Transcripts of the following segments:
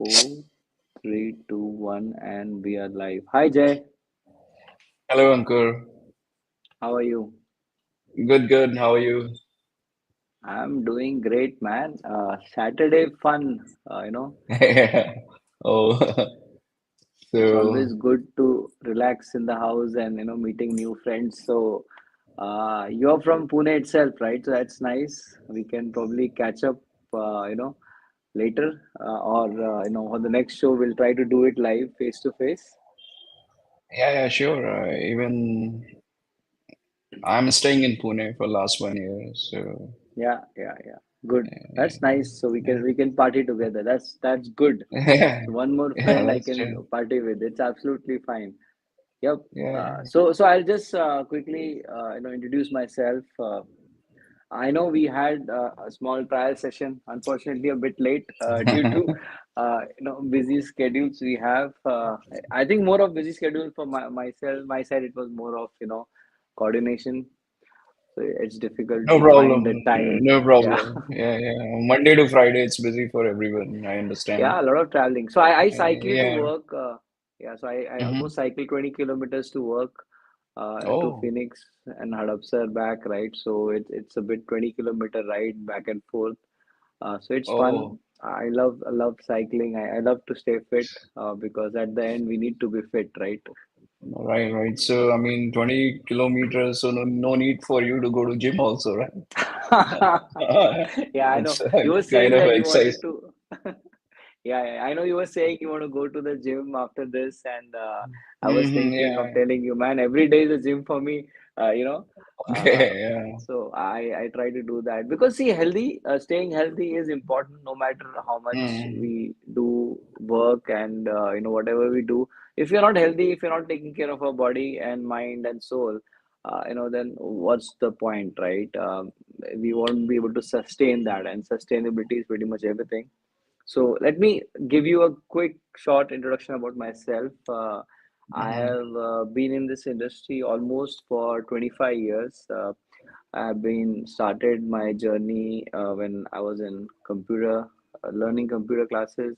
Four, three, two, one, and we are live. Hi Jay, Hello, Ankur. how are you? Good, good. How are you? I'm doing great, man. Saturday fun, Oh, it's so always good to relax in the house and meeting new friends. So, you're from Pune itself, right? So that's nice. We can probably catch up, later, or on the next show we'll try to do it live, face to face. yeah, sure. Even I'm staying in Pune for last 1 year. So Yeah, yeah, yeah. Good. That's nice. So yeah, we can party together. That's good. yeah, So one more yeah, friend I that's can true. party with. It's absolutely fine. Yep. Yeah, So I'll just quickly introduce myself. I know we had a small trial session. Unfortunately, a bit late due to busy schedules we have. I think more of busy schedule for myself. My side, it was more of coordination. So it's difficult no to find the problem. time. No Yeah. problem. Yeah. Monday to Friday, it's busy for everyone. I understand. Yeah, a lot of traveling. So I cycle to Yeah. work. Yeah, so I Hmm. almost cycle 20 kilometers to work, to Oh, Phoenix and Hadapsar back, right? So it's a bit 20-kilometer ride back and forth. So it's fun. oh. I love cycling. I love to stay fit because at the end we need to be fit, right? Right, right. So, I mean, 20 kilometers, so no need for you to go to gym also, right? Yeah, I know. It's You were kind saying of that you exercise. wanted to. Yeah, yeah, I know you were saying you want to go to the gym after this, and I was thinking of Yeah. telling you, man, every day is a gym for me. Uh, you know, uh, Okay. Yeah. so I try to do that because see, staying healthy is important no matter how much Mm, we do work and whatever we do. If you're not healthy, if you're not taking care of our body and mind and soul, then what's the point, right? We won't be able to sustain that, and sustainability is pretty much everything. So let me give you a quick short introduction about myself. I mm, have been in this industry almost for 25 years. I've been started my journey when I was in computer learning computer classes.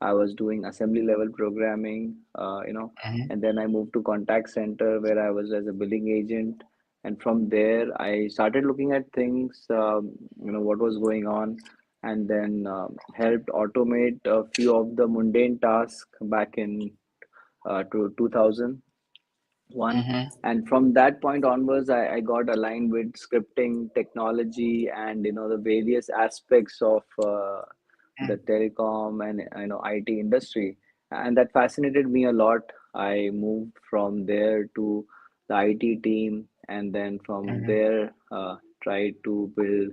I was doing assembly level programming, mm, and then I moved to contact center where I was as a billing agent. And from there, I started looking at things, what was going on, and then helped automate a few of the mundane tasks back in to 2001. mm, And from that point onwards, I got aligned with scripting technology and the various aspects of the mm, telecom and IT industry, and that fascinated me a lot. I moved from there to the IT team, and then from mm, there tried to build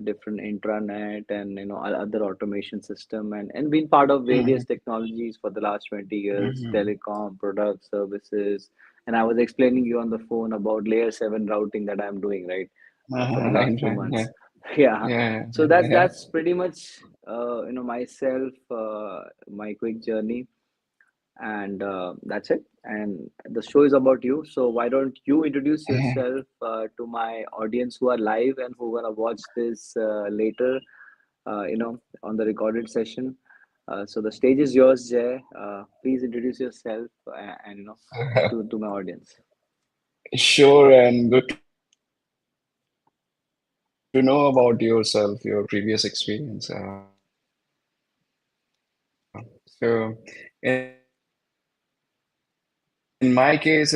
different intranet and other automation system, and been part of various mm, technologies for the last 20 years, mm. telecom products, services. And I was explaining you on the phone about layer 7 routing that I'm doing, right, for the Right, last few right. Yeah. months. Yeah. Yeah. So that's Yeah. that's pretty much myself, my quick journey, and that's it. And the show is about you. So why don't you introduce Yeah. yourself to my audience who are live and who are gonna watch this later, on the recorded session. So the stage is yours, Jay. Please introduce yourself and to my audience. Sure, and good to know about yourself, your previous experience. So, in my case,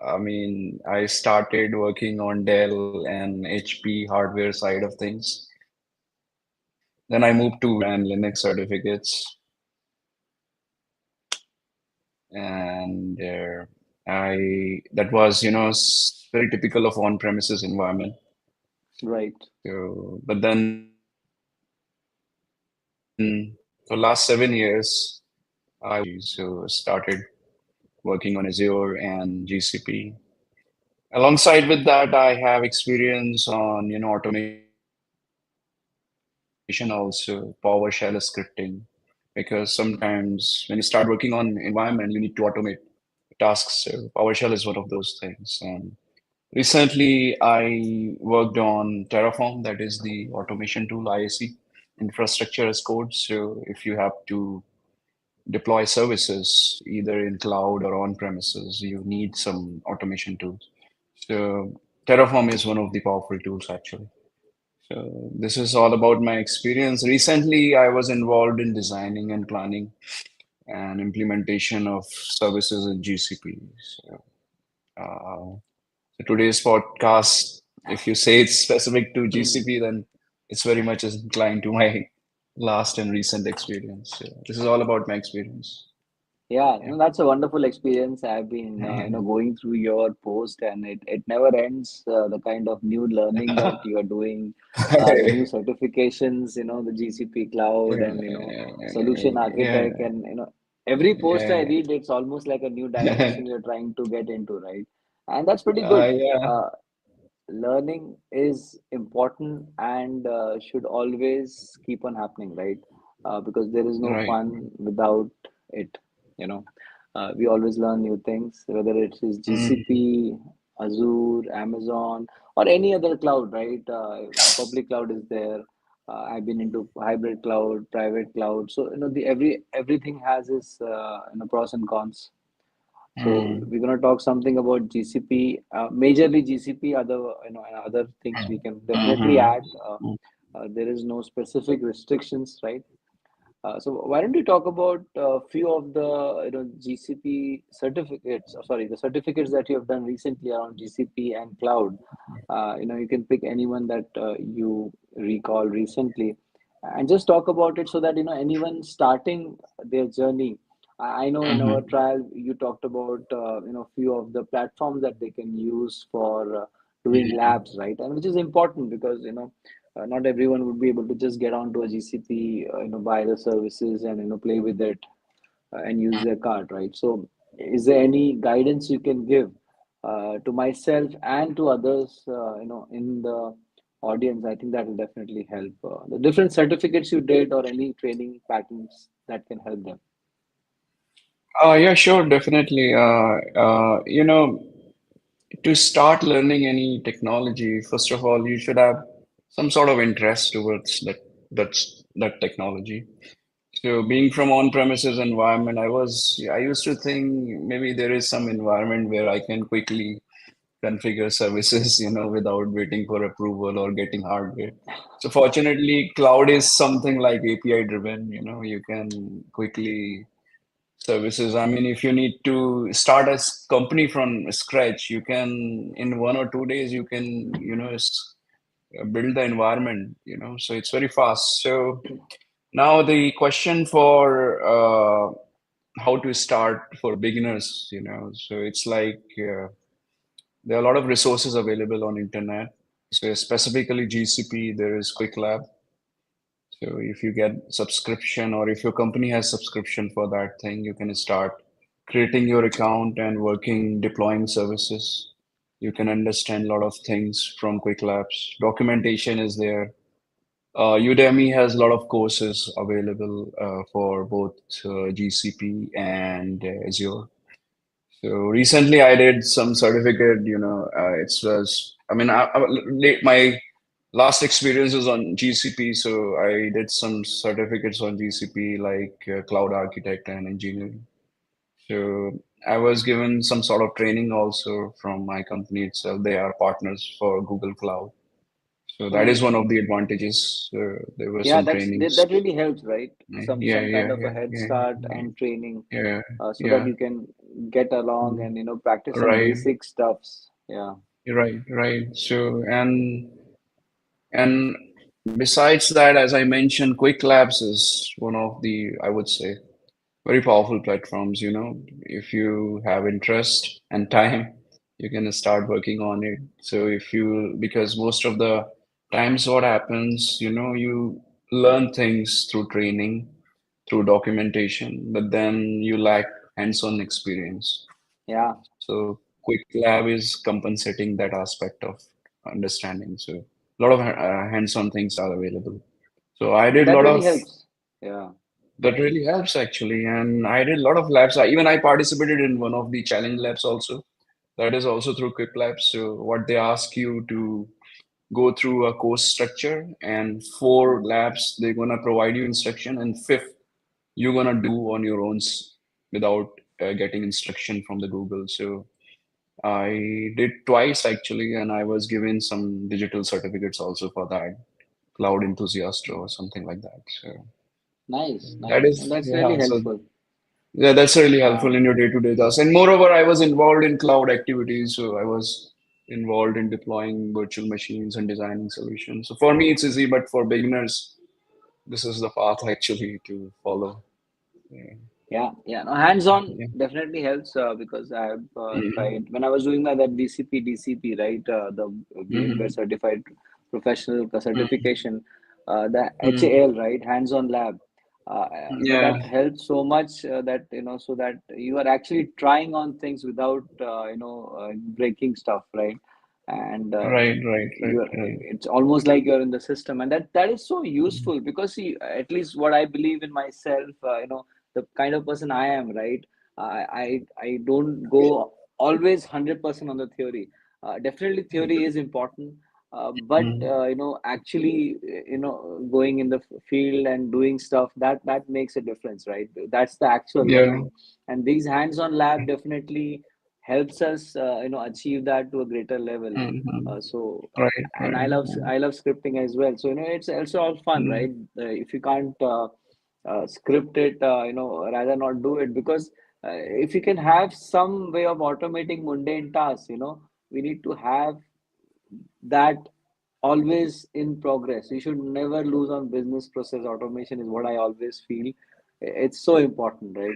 I mean, I started working on Dell and HP hardware side of things. Then I moved to Windows and Linux certificates, and that was, very typical of on-premises environment. Right. So, but then for last 7 years, I moved to technology. So started working on Azure and GCP. Alongside with that, I have experience on, automation also, PowerShell scripting, because sometimes when you start working on environment, you need to automate tasks. So PowerShell is one of those things. And recently, I worked on Terraform, that is the automation tool, IAC, infrastructure as code. So if you have to deploy services either in cloud or on premises, you need some automation tools. So Terraform is one of the powerful tools actually. So this is all about my experience. Recently, I was involved in designing and planning and implementation of services in GCP. So, uh, so today's podcast, if you say it's specific to GCP, then it's very much inclined to my last and recent experience. So this is all about my experience. Yeah, Yeah. that's a wonderful experience. I've been, going through your post, and it never ends. The kind of new learning that you are doing, the new certifications, the GCP cloud, and solution Yeah, architect, and every post I yeah, read, it's almost like a new dimension you're trying to get into, right? And that's pretty good. yeah, Uh, Learning is important and should always keep on happening, right? Because there is no right. fun without it. You know, we always learn new things, whether it is Mm, GCP, Azure, Amazon, or any other cloud, right? Public cloud is there. I've been into hybrid cloud, private cloud. So the everything has its pros and cons. So mm, we're gonna talk something about GCP, majorly GCP. Other other things we can definitely mhm, add. There is no specific restrictions, right? So why don't you talk about a few of the GCP certificates? Sorry, the certificates that you have done recently around GCP and cloud. You can pick anyone that you recall recently, and just talk about it so that anyone starting their journey. I know in our mhm. trial you talked about few of the platforms that they can use for doing Yeah, labs, right? And which is important because not everyone would be able to just get onto a GCP, buy the services and play with it and use their card, right? So, is there any guidance you can give to myself and to others, in the audience? I think that will definitely help. The different certificates you did or any training patterns that can help them. yeah, sure, definitely. To start learning any technology, first of all, you should have some sort of interest towards that technology. So being from on-premises environment, I used to think maybe there is some environment where I can quickly configure services, without waiting for approval or getting hardware. So fortunately, cloud is something like API driven, you can quickly services. I mean, if you need to start a company from scratch, you can in 1 or 2 days, you can, build the environment, so it's very fast. So now the question for how to start for beginners, so it's like there are a lot of resources available on internet. So specifically GCP, there is Quick Lab. So if you get subscription or if your company has subscription for that thing, you can start creating your account and working deploying services. You can understand a lot of things from Quick Labs. Documentation is there. Udemy has a lot of courses available for both GCP and Azure. So recently I did some certificate, it was, I mean, my last experience was on GCP. So I did some certificates on GCP like cloud architect and engineering. So I was given some sort of training also from my company itself. They are partners for Google Cloud. So that is Hmm. one of the advantages. There were Yeah, some trainings. that really helps, right? Yeah, Some kind yeah, of a yeah, head yeah, start and training, yeah, so that yeah. you can get along Mm. and practice some Right, basic stuffs. Yeah. right, right. So and besides that, as I mentioned, Quick Labs is one of the, I would say, very powerful platforms. If you have interest and time, you can start working on it. So because most of the times what happens, you learn things through training, through documentation, but then you lack hands-on experience. Yeah, So Quick Lab is compensating that aspect of understanding. So a lot of hands-on things are available. So I did a that lot really of helps. Yeah. that really helps actually, and I did a lot of labs. Even I participated in one of the challenge labs also. That is also through Quick Labs. So what they ask you to go through a course structure, and four labs they're gonna provide you instruction, and fifth you're gonna do on your own without getting instruction from the Google. So I did twice actually, and I was given some digital certificates also for that, Cloud Enthusiast or something like that. So Nice, that nice. And is, that's really yeah. So helpful. yeah, that's really Uh, helpful in your day-to-day tasks. And moreover, I was involved in cloud activities, so I was involved in deploying virtual machines and designing solutions. So for me, it's easy, but for beginners, this is the path actually to follow. Yeah. Yeah, yeah. No, hands-on Yeah. definitely helps because I've Mm-hmm. tried when I was doing my that DCP, right? The VMware Mm-hmm. Certified Professional Certification, the Mm-hmm. HAL, right? Hands-on lab. That Yeah. helps so much that so that you are actually trying on things without breaking stuff, right? And Right. Right. Right. you're Right. it's almost like you're in the system, and that is so useful because see, at least what I believe in myself, the kind of person I am, right? I don't go always 100% on the theory. Definitely, theory is important, but Mm. actually, going in the field and doing stuff that makes a difference, right? That's the actual Yeah. learning, and these hands-on lab definitely helps us, achieve that to a greater level. Mm-hmm. So, Right. and Right. I love scripting as well. So it's also all fun, Mm. right? If you can't script it, rather not do it because if you can have some way of automating mundane tasks, we need to have that always in progress. You should never lose on business process automation is what I always feel. It's so important, right?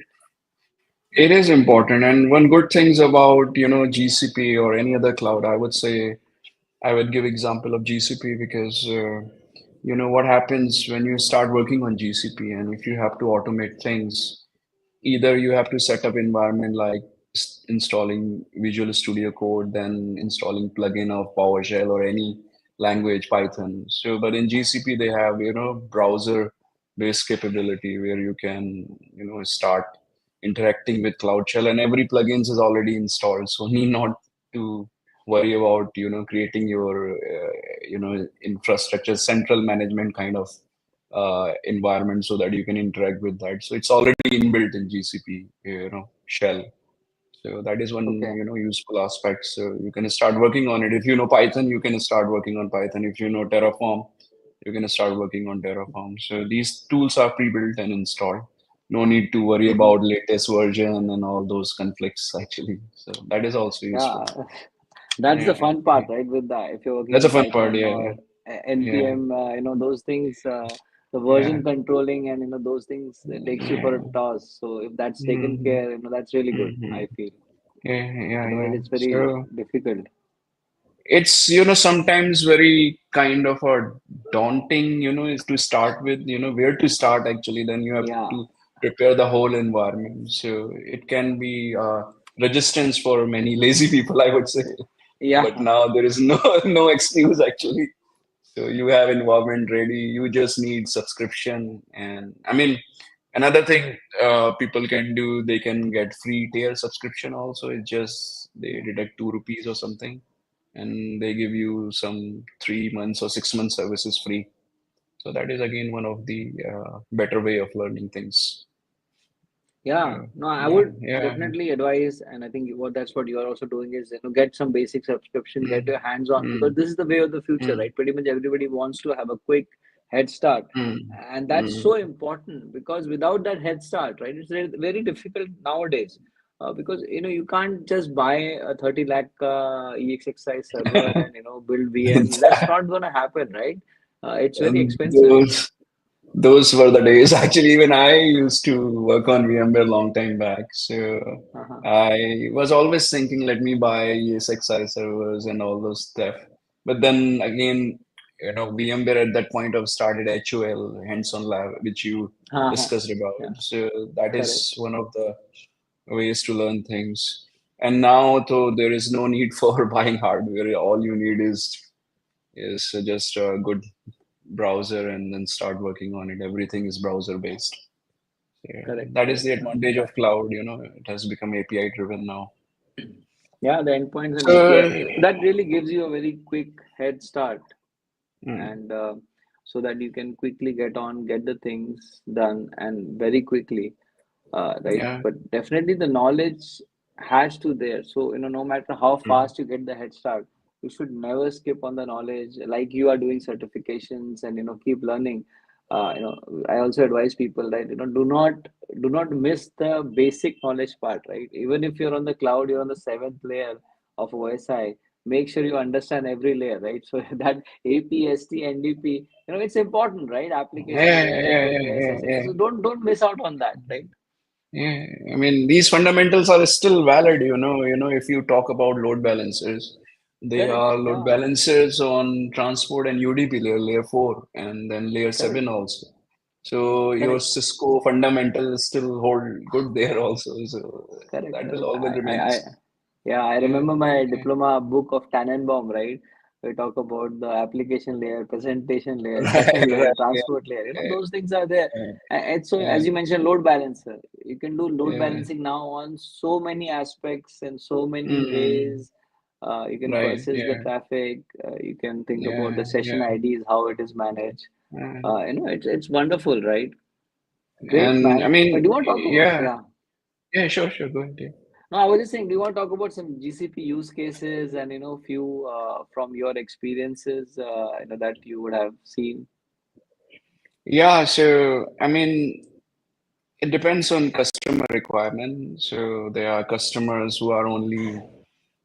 It is important, and one good things about GCP or any other cloud, I would say I would give example of GCP because what happens when you start working on GCP, and if you have to automate things, either you have to set up environment like installing Visual Studio Code, then installing plugin of PowerShell or any language, Python. So, but in GCP they have browser based capability where you can start interacting with Cloud Shell, and every plugins is already installed, so need not to worry about creating your infrastructure central management kind of environment so that you can interact with that. So it's already inbuilt in GCP, shell. So that is one, Okay. useful aspect. So you can start working on it. If you know Python, you can start working on Python. If you know Terraform, you can start working on Terraform. So these tools are pre-built and installed. No need to worry Hmm. about latest version and all those conflicts actually. So that is also useful. Yeah. That's the Yeah, fun yeah. part, right? With that, if you're working That's a in fun part. Python Yeah, or yeah, NPM, those things, the yeah, version controlling and those things, it takes you for a yeah. toss. So if that's taken Mm-hmm. care, that's really good, Mm-hmm. I feel. Yeah, yeah, Otherwise, yeah. it's very So difficult. it's sometimes very kind of a daunting is to start with where to start actually, then you have Yeah, to prepare the whole environment, so it can be resistance for many lazy people, I would say, yeah, but now there is no no excuse actually. So you have environment ready, you just need subscription. And I mean, another thing people can do, they can get free tier subscription also. It's just they deduct 2 rupees or something, and they give you some 3 months or 6 months services free. So that is again one of the better way of learning things. yeah. No, I Yeah, would yeah. definitely advise, and I think that's what you are also doing is get some basic subscription, get Mm, your hands on because mm, this is the way of the future, mm, right? Pretty much everybody wants to have a quick head start, mm, and that's mm. so important because without that head start, right, it's very difficult nowadays. Because you can't just buy a 30 lakh EXXI server and build VMs. That's That- not gonna happen, right? It's very and expensive. those were the days. Actually, even I used to work on VMware long time back. So Uh-huh. I was always thinking, let me buy ESXi servers and all those stuff. But then again, VMware at that point of started HOL, hands-on lab, which you Uh-huh. discussed about. Yeah, So that correct. is one of the ways to learn things. And now, though, there is no need for buying hardware. All you need is just a good browser and then start working on it. Everything is browser based. Yeah, Correct, that is correct. the advantage of cloud. It has become API driven now. Yeah, the endpoints and API. So That really gives you a very quick head start. mm, and so that you can quickly get the things done and very quickly, right? yeah. But definitely the knowledge has to there. So, no matter how Mm, fast you get the head start, you should never skip on the knowledge. Like you are doing certifications and keep learning. I also advise people, right? Do not miss the basic knowledge part, right? Even if you're on the cloud, you're on the seventh layer of OSI. Make sure you understand every layer, right? So that APST, NDP, it's important, right? Application yeah, layer, yeah, network yeah, layer, yeah, SSL. yeah. So don't miss out on that, right? Yeah, I mean, these fundamentals are still valid, if you talk about load balancers, they Correct. are load Yeah. balancers on transport and UDP layer, layer 4, and then layer Correct. 7 also. So your Correct. Cisco fundamentals still hold good there also. So Correct. that will Correct. always I remains. Yeah, I Yeah, remember my yeah, diploma book of Tannenbaum, right? We talk about the application layer, presentation layer, data right, layer, right, transport layer. yeah, Those things are there. And so, yeah, as you mentioned, load balancer. You can do load yeah, balancing now on so many aspects and so many mm, ways. You can right, assess the yeah, traffic. You can think about yeah, the session yeah. IDs, how it is managed. Uh, It's wonderful, right? Great, and I man. Do mean, you want to talk about? yeah, Yeah. yeah, sure, sure, go ahead. Yeah. No, I was just saying, do you want to talk about some GCP use cases and few from your experiences that you would have seen? Yeah, so I mean, it depends on customer requirement. So there are customers who are only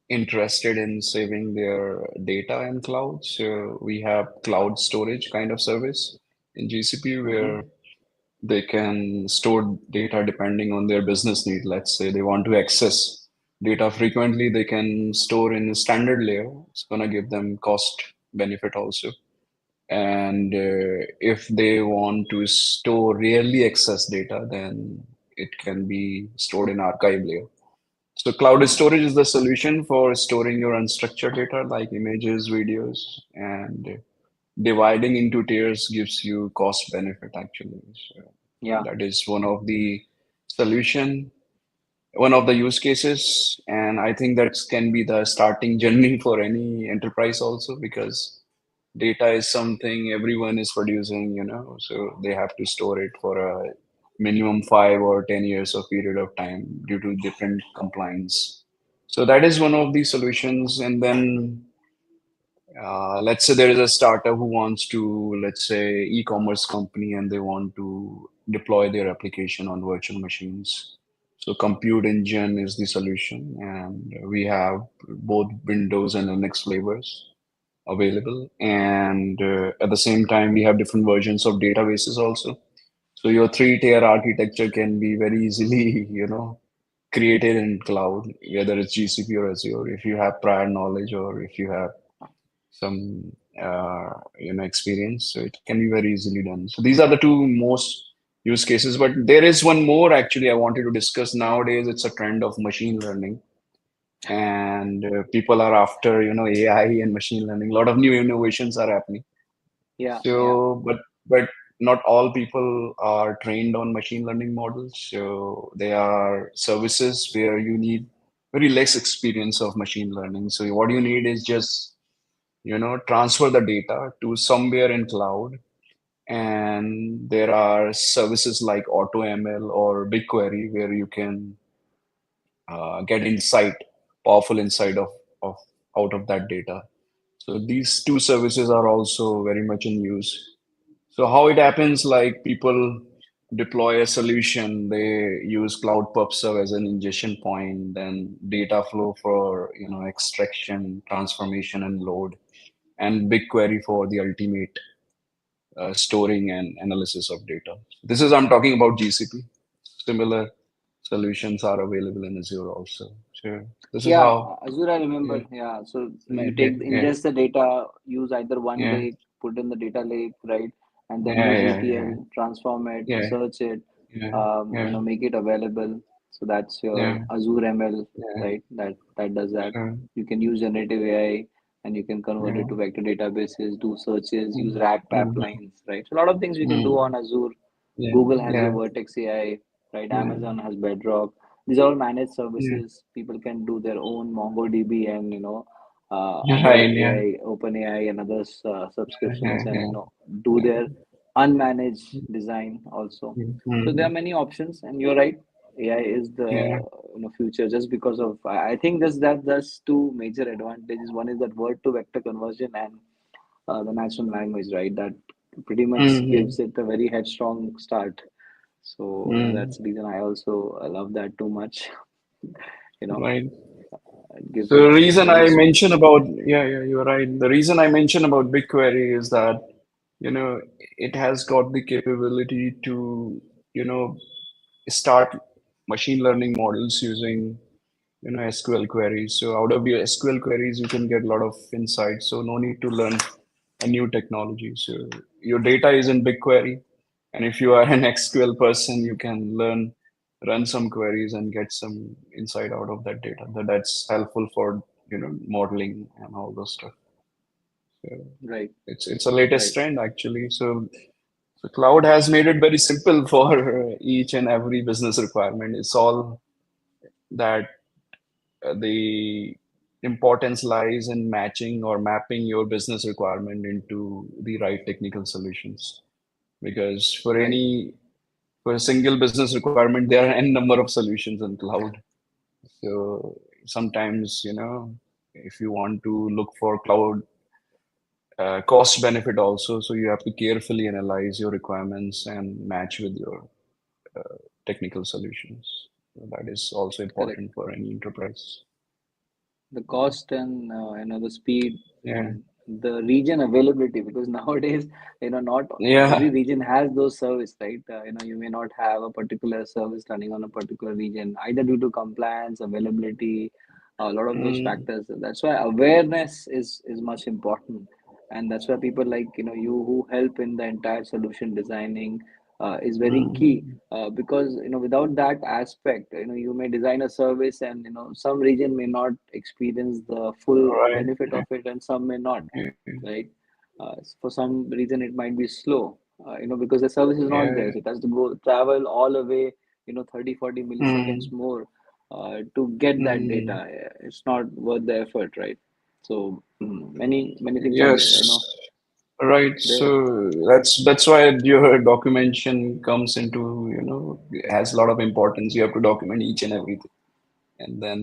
interested in saving their data in cloud. So we have cloud storage kind of service in GCP Mm-hmm. where they can store data depending on their business need. Let's say they want to access data frequently, they can store in a standard layer. It's gonna give them cost benefit also. And if they want to store rarely access data, then it can be stored in archive layer. So cloud Mm. storage is the solution for storing your unstructured data like images, videos, and dividing into tiers gives you cost benefit actually. So Yeah, that is one of the solution, one of the use cases, and I think that can be the starting journey for any enterprise also because data is something everyone is producing, so they have to store it for a minimum 5 or 10 years of period of time due to different compliance. So that is one of the solutions. And then let's say there is a startup who wants to, let's say, e-commerce company, and they want to deploy their application on virtual machines. So compute engine is the solution, and we have both Windows and Linux flavors available. And at the same time, we have different versions of databases also. So your three-tier architecture can be very easily, created in cloud, whether it's GCP or Azure, if you have prior knowledge or if you have some, experience. So it can be very easily done. So these are the two most use cases. But there is one more actually I wanted to discuss. Nowadays, it's a trend of machine learning and people are after AI and machine learning. A lot of new innovations are happening. yeah, yeah, So but not all people are trained on machine learning models. So there are services where you need very less experience of machine learning. So what you need is just transfer the data to somewhere in cloud, and there are services like AutoML or BigQuery where you can get insight, powerful insight of out of that data. So these two services are also very much in use. So how it happens, like people deploy a solution, they use Cloud PubSub as an ingestion point, then data flow for extraction, transformation, and load, and BigQuery for the ultimate storing and analysis of data. This is I'm talking about GCP. Similar solutions are available in Azure also. Sure. This is yeah. how. Azure, I Yeah, remember. Yeah, so yeah, you yeah, take yeah, ingest the data, use either one yeah, lake, put in the data lake, right, and then yeah, use yeah, yeah, ETL, transform it, yeah, search it, yeah, yeah, make it available. So that's your yeah, Azure ML, yeah. right? That does that. Sure. You can use generative AI and you can convert Yeah. it to vector databases, do searches, use Mm, RAG mm, pipelines, right? So a lot of things we can do mm. on Azure. Yeah, Google has your yeah, Vertex AI, right? yeah, Amazon has Bedrock. These are all managed yeah, services. People can do their own MongoDB and Right, other yeah. AI, OpenAI, and others subscriptions, Yeah, and yeah, do their yeah. unmanaged design also. So there are Mhm. many options, and you're right. AI is the Yeah. future, just because of I think that's two major advantages. One is that word to vector conversion, and the natural language, right? That pretty much Hmm. gives it a very headstrong start. So Mm. that's the reason I also love that too much. you know, Right. it gives So it the reason very I mention about, yeah, yeah, you're right. The reason I mention about BigQuery is that, it has got the capability to, you know, start machine learning models using, SQL queries. So out of your SQL queries, you can get a lot of insights. So no need to learn a new technology. So your data is in BigQuery, and if you are an SQL person, you can run some queries and get some insight out of that data. That's helpful for modeling and all those stuff. So right, it's a latest right, trend actually. So the cloud has made it very simple for each and every business requirement. It's all that the importance lies in matching or mapping your business requirement into the right technical solutions. Because right. for a single business requirement, there are n number of solutions in cloud. So sometimes, if you want to look for cloud cost benefit also, so you have to carefully analyze your requirements and match with your technical solutions. So that is also Correct. important for any enterprise. The cost and the speed Yeah. and the region availability, because nowadays not every Yeah. region has those service, right? You may not have a particular service running on a particular region, either due to compliance, availability, a lot of those Mm, factors. That's why awareness is much important, and that's why people like you, who help in the entire solution designing, is very key. mm. Because without that aspect, you may design a service, and some region may not experience the full Right. benefit of it, and some may not, right? For some reason it might be slow, because the service is not Yeah. there, so it has to go travel all the way, 30-40 milliseconds Mm, more to get that mm. data. It's not worth the effort, right? So many things are Yes. Right. there. So that's why your documentation comes into, has a lot of importance. You have to document each and everything, and then,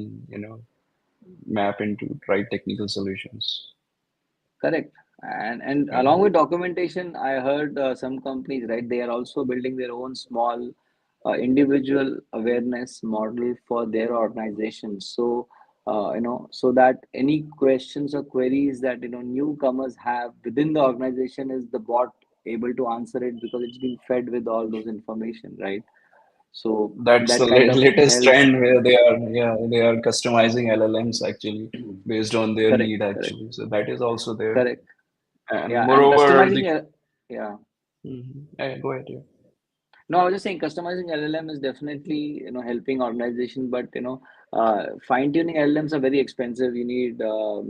map into right technical solutions. Correct. And Yeah. along with documentation, I heard some companies, right, they are also building their own small individual awareness model for their organization. So, so that any questions or queries that newcomers have within the organization, is the bot able to answer it, because it's been fed with all those information, right? So That's the that kind of latest helps. trend where they are customizing LLMs actually based on their Correct, need correct, actually. So that is also there. correct. And Yeah, and moreover, customizing, yeah. yeah, go ahead. Yeah. No, I was just saying customizing LLM is definitely helping organization, but fine-tuning LLMs are very expensive. You need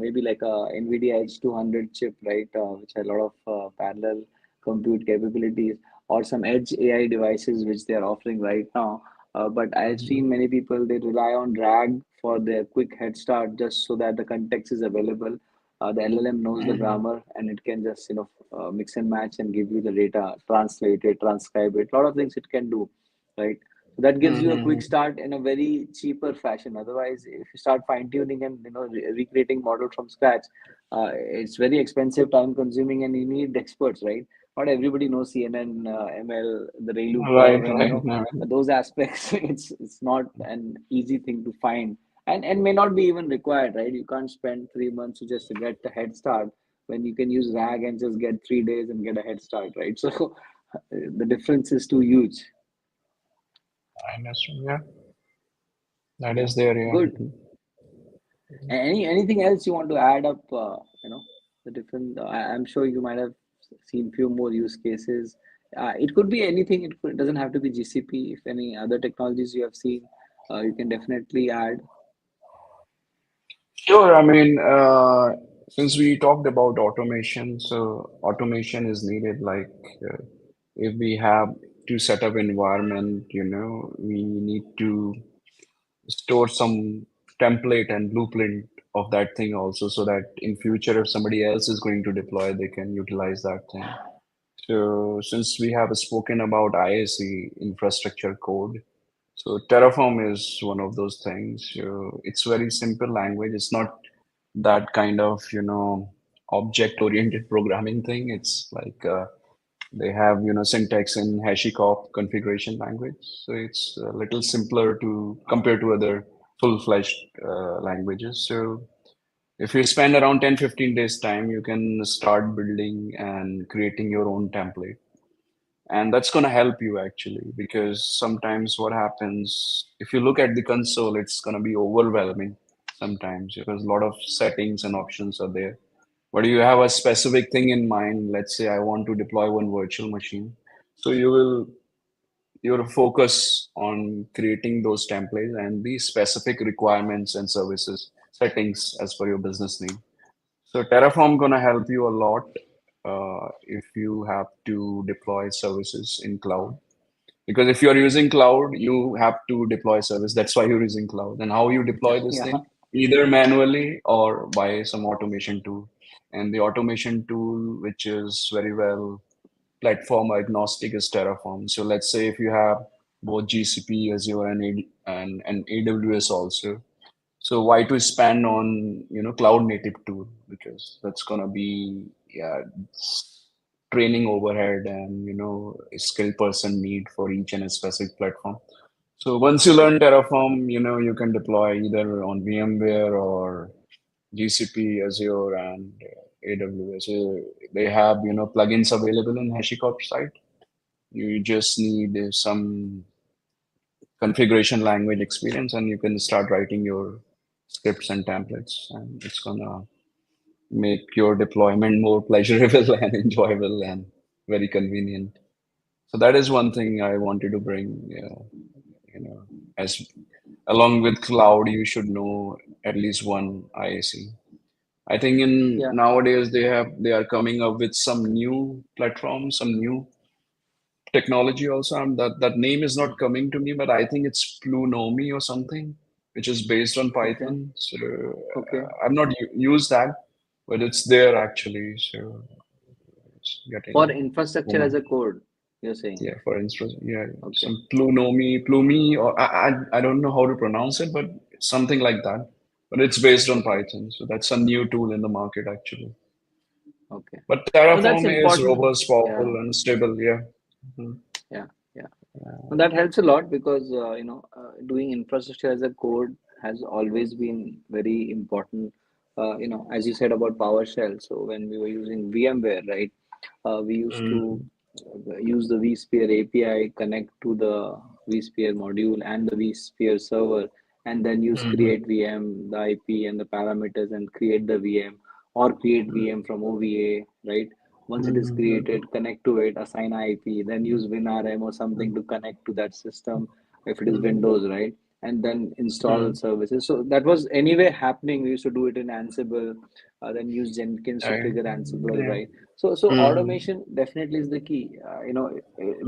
maybe like a NVIDIA H200 chip, right? Which has a lot of parallel compute capabilities, or some edge AI devices which they are offering right now. But I've Mhm. seen many people, they rely on RAG for their quick head start, just so that the context is available. The LLM knows the Mhm. grammar, and it can just mix and match and give you the data, translate it, transcribe it. A lot of things it can do, right? So that gives you a quick Mhm. start in a very cheaper fashion. Otherwise, if you start fine tuning and recreating model from scratch, it's very expensive, time consuming, and you need experts, right? Not everybody knows CNN, ML, the ReLU Right, curve, and right. No, those aspects. It's not an easy thing to find, and may not be even required, right? You can't spend 3 months to just get the head start, when you can use RAG and just get 3 days and get a head start, right? So the difference is too huge. I understand. Yeah, that Yeah, is there. Yeah. good. Anything else you want to add up? The different. I'm sure you might have seen few more use cases. It could be anything. It doesn't have to be GCP. If any other technologies you have seen, you can definitely add. Sure. I mean, since we talked about automation, so automation is needed. Like, if we have to set up environment, we need to store some template and blueprint of that thing also, so that in future, if somebody else is going to deploy, they can utilize that thing. So since we have spoken about IAC, infrastructure code, so Terraform is one of those things. So it's very simple language. It's not that kind of, object-oriented programming thing. It's like they have, syntax in HashiCorp configuration language. So it's a little simpler to compare to other full-fledged languages. So if you spend around 10-15 days time, you can start building and creating your own template. And that's going to help you actually, because sometimes what happens, if you look at the console, it's going to be overwhelming sometimes because a lot of settings and options are there. But you have a specific thing in mind. Let's say I want to deploy one virtual machine. So your focus on creating those templates and the specific requirements and services settings as per your business need. So Terraform gonna help you a lot if you have to deploy services in cloud. Because if you're using cloud, you have to deploy service. That's why you're using cloud. And how you deploy this Yeah. thing, either manually or by some automation tool. And the automation tool, which is very well platform agnostic, is Terraform. So let's say if you have both GCP, Azure, and AWS also. So why to spend on cloud native tool, because that's gonna be, yeah, training overhead and a skilled person need for each and a specific platform. So once you learn Terraform, you can deploy either on VMware or GCP, Azure, and AWS. So they have plugins available in HashiCorp site. You just need some configuration language experience, and you can start writing your scripts and templates, and it's gonna make your deployment more pleasurable and enjoyable and very convenient. So that is one thing I wanted to bring. As along with cloud, you should know at least one IAC. I think in Yeah. nowadays they are coming up with some new platform, some new technology also. That name is not coming to me, but I think it's Plunomi or something, which is based on Okay. Python. So Okay. I've not used that, but it's there actually. So it's For getting infrastructure as moment. a code, you're saying. Yeah, for instance, yeah, Okay. some Plumi, or I don't know how to pronounce it, but something like that. But it's based on Okay. Python, so that's a new tool in the market actually. Okay. But No, that's Terraform is important. robust, powerful, Yeah. and stable. Yeah. Mhm. Yeah. Yeah. And that helps a lot because doing infrastructure as a code has always been very important. As you said about PowerShell. So when we were using VMware, right, we used to Mhm. use the vSphere API, connect to the vSphere module and the vSphere server, and then use Mhm. create VM, the IP and the parameters, and create the VM or create VM from OVA, right? Once it is Mhm. created, connect to it, assign IP, then use WinRM or something to connect to that system if it is Mhm. Windows, right? And then install Mhm. services. So that was anyway happening. We used to do it in Ansible, then use Jenkins to I, trigger Ansible, yeah. right? So Mhm. automation definitely is the key.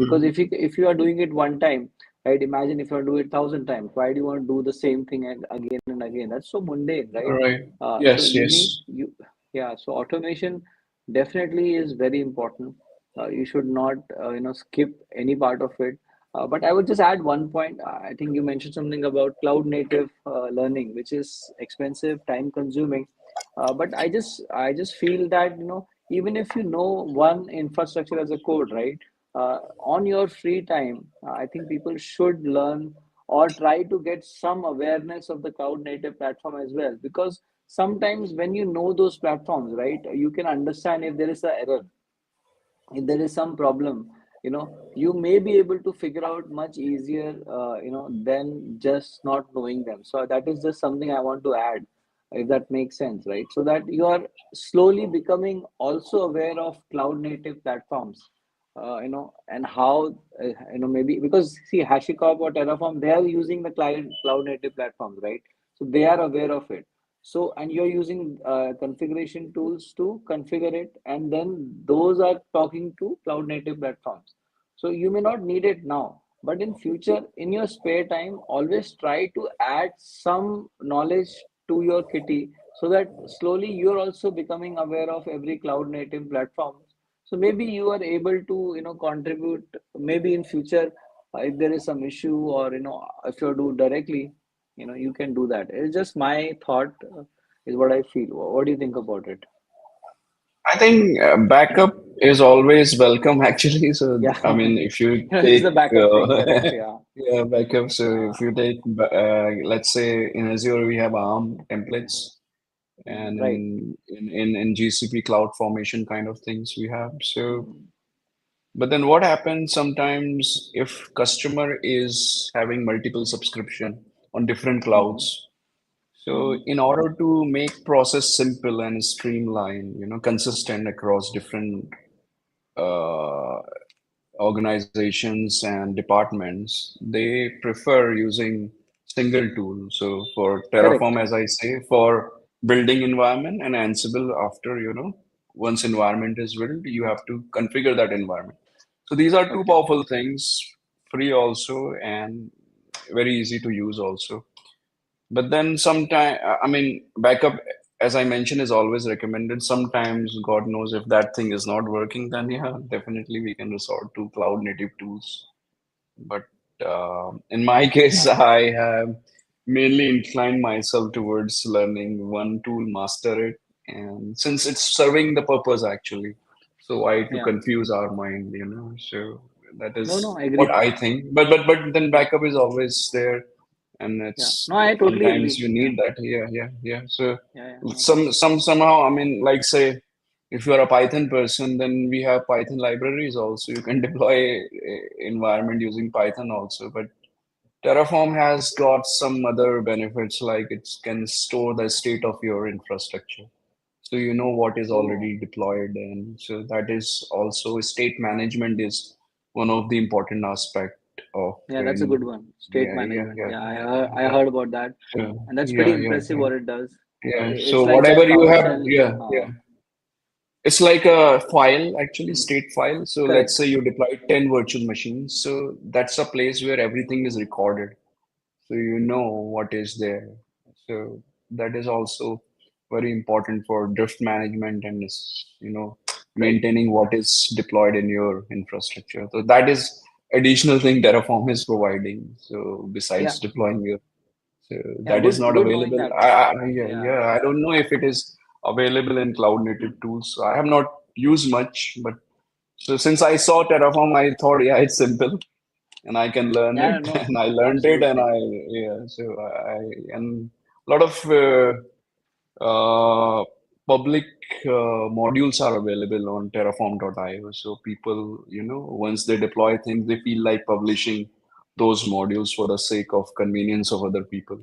Because Mhm. if you are doing it one time, right? Imagine if you are doing it 1,000 times. Why do you want to do the same thing again and again? That's so mundane, All right? right. So Yes, you need yes. you yeah. So automation definitely is very important. You should not skip any part of it. But I would just add one point. I think you mentioned something about cloud native learning, which is expensive, time consuming. But I just feel that even if you know one infrastructure as a code, right? On your free time, I think people should learn or try to get some awareness of the cloud native platform as well, because sometimes when you know those platforms, right, you can understand if there is a error, if there is some problem, you may be able to figure out much easier than just not knowing them. So that is just something I want to add, if that makes sense, right? So that you are slowly becoming also aware of cloud native platforms, and how maybe because see HashiCorp or Terraform, they are using the cloud native platforms, right? So they are aware of it. So, and you're using configuration tools to configure it, and then those are talking to cloud native platforms. So you may not need it now, but in future, in your spare time, always try to add some knowledge to your kitty so that slowly you're also becoming aware of every cloud native platform. So maybe you are able to contribute, maybe in future, if there is some issue, or if you do directly, you can do that. It's just my thought, is what I feel. What do you think about it? I think backup is always welcome, actually. So, Yeah. I mean, if you It's take, the backup thing, correct? Yeah. yeah, backup. So, Yeah. if you take, let's say in Azure, we have ARM templates, and Right. in GCP cloud formation kind of things we have. So, Mhm. but then what happens sometimes if customer is having multiple subscription on different Mhm. clouds? So Mhm. in order to make process simple and streamlined, consistent across different uh, organizations and departments, they prefer using single tool. So for Correct. Terraform, as I say, for building environment, and Ansible after, once environment is built, you have to configure that environment. So these are two Okay. powerful things, free also and very easy to use also. But then sometime, I mean, backup, as I mentioned, is always recommended. Sometimes, God knows if that thing is not working, then yeah, definitely we can resort to cloud native tools. But in my case, I have mainly inclined myself towards learning one tool, master it, and since it's serving the purpose actually, so why to Yeah. confuse our mind? So that No, no, is I what agree. I think. But then Yeah. backup is always there, and Yeah. it's No, I totally sometimes agree. you Yeah. need that. Yeah, yeah, yeah. So Yeah. Yeah. No. somehow, I mean, like say, if you are a Python person, then we have Python libraries also. You can deploy environment using Python also. But Terraform has got some other benefits, like it can store the state of your infrastructure. So you know what is Oh, already deployed, and so that is also state management is one of the important aspect of yeah, that's a good one. State yeah, yeah, management. yeah, Yeah, I yeah. heard about that, So and that's pretty yeah, yeah, impressive yeah, what it does. yeah. It's So like a whatever you have, PowerShell. yeah, yeah. It's like a file, actually, Mm, state file. So let's correct. say you deploy 10 virtual machines. So that's a place where everything is recorded. So you know what is there. So that is also very important for drift management and Right. maintaining what is deployed in your infrastructure. So that is additional thing Terraform is providing. So Yeah. besides deploying your, so Yeah. that is Good. not Good knowing available. that. Yeah, Yeah. yeah, I don't know if it is available in cloud native tools. I have not used much, but so since I saw Terraform, I thought, yeah, it's simple and I can learn Yeah. it, No. and I learned it, and Absolutely. and a lot of public modules are available on Terraform.io. So people, once they deploy things, they feel like publishing those modules for the sake of convenience of other people.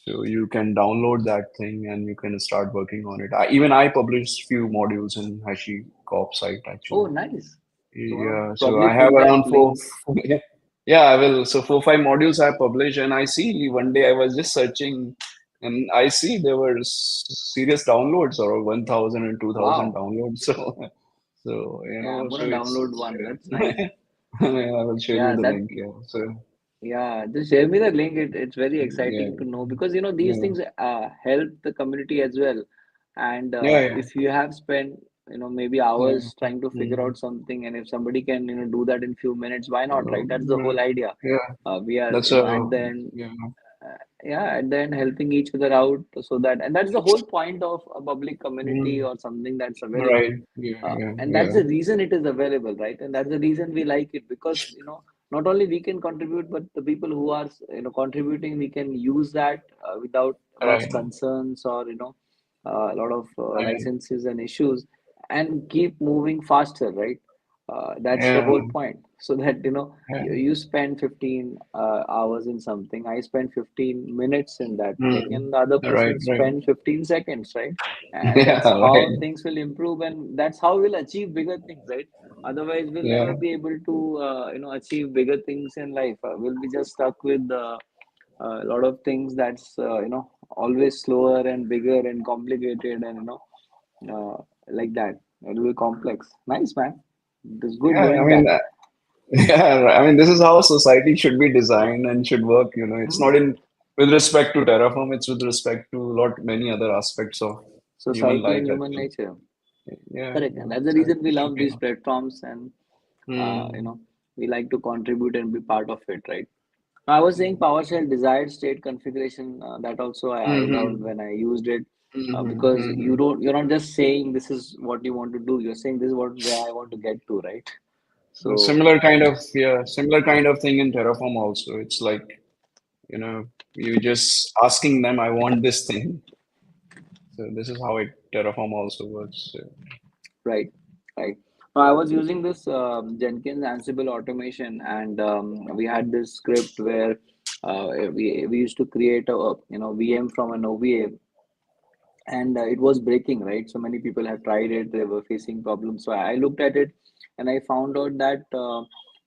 So you can download that thing and you can start working on it. Even I published few modules in HashiCorp site Oh, actually. nice. You want to Yeah, so probably I have put that around four. link? Yeah, I will. So 4, 5 modules I published, and I see one day I was just searching, and I see there were serious downloads, or 1,000 and 2,000 Wow. downloads. So Yeah, I'm so gonna download it's. one. That's nice. Yeah, I will share you Yeah, the that link. Yeah. So Yeah, just share me the link. It's very yeah, exciting to know, because these yeah, things help the community as well. And yeah, yeah, if you have spent maybe yeah. hours trying to figure Mm. out something, and if somebody can do that in few minutes, why not, right? That's the Yeah, whole idea. yeah. We are That's at a the end, yeah, yeah, at the end, helping each other out, so that, and that's the whole point of a public community mm, or something that's available. right. Yeah, yeah, And that's yeah. the reason it is available, right? And that's the reason we like it, because not only we can contribute, but the people who are contributing, we can use that without much Right, concerns, or a lot of right. licenses and issues, and keep moving faster, right? That's the Yeah, whole point. So that yeah. you spend 15 hours in something, I spend 15 minutes in that thing, Mm. and the other Right, person right. spend 15 seconds, right? And Yeah, that's how right. things will improve, and that's how we'll achieve bigger things, right? Otherwise we'll never Yeah, be able to achieve bigger things in life. We'll be just stuck with a lot of things that's always slower and bigger and complicated, and like that. It'll be complex. Nice, man. It's good yeah. I knowing mean, that. yeah. I mean, this is how society should be designed and should work. It's not Hmm. in. with respect to Terraform, it's with respect to lot many other aspects of human society life and human actually. nature. Yeah, Correct, and that's the so reason we it should love be. these platforms, and Hmm. we like to contribute and be part of it, right? I was saying PowerShell desired state configuration. That also I loved Mm-hmm. when I used it, because Mm-hmm. you're not just saying this is what you want to do. You're saying this is what where I want to get to, right? So Similar kind of, yeah, similar kind of thing in Terraform also. It's like, you know, you just asking them, I want this thing. So this is how it Terraform also works. So, right, right. Now, I was using this Jenkins Ansible automation, and we had this script where we used to create a VM from an OVA, and it was breaking, right? So many people have tried it, they were facing problems. So I looked at it, and I found out that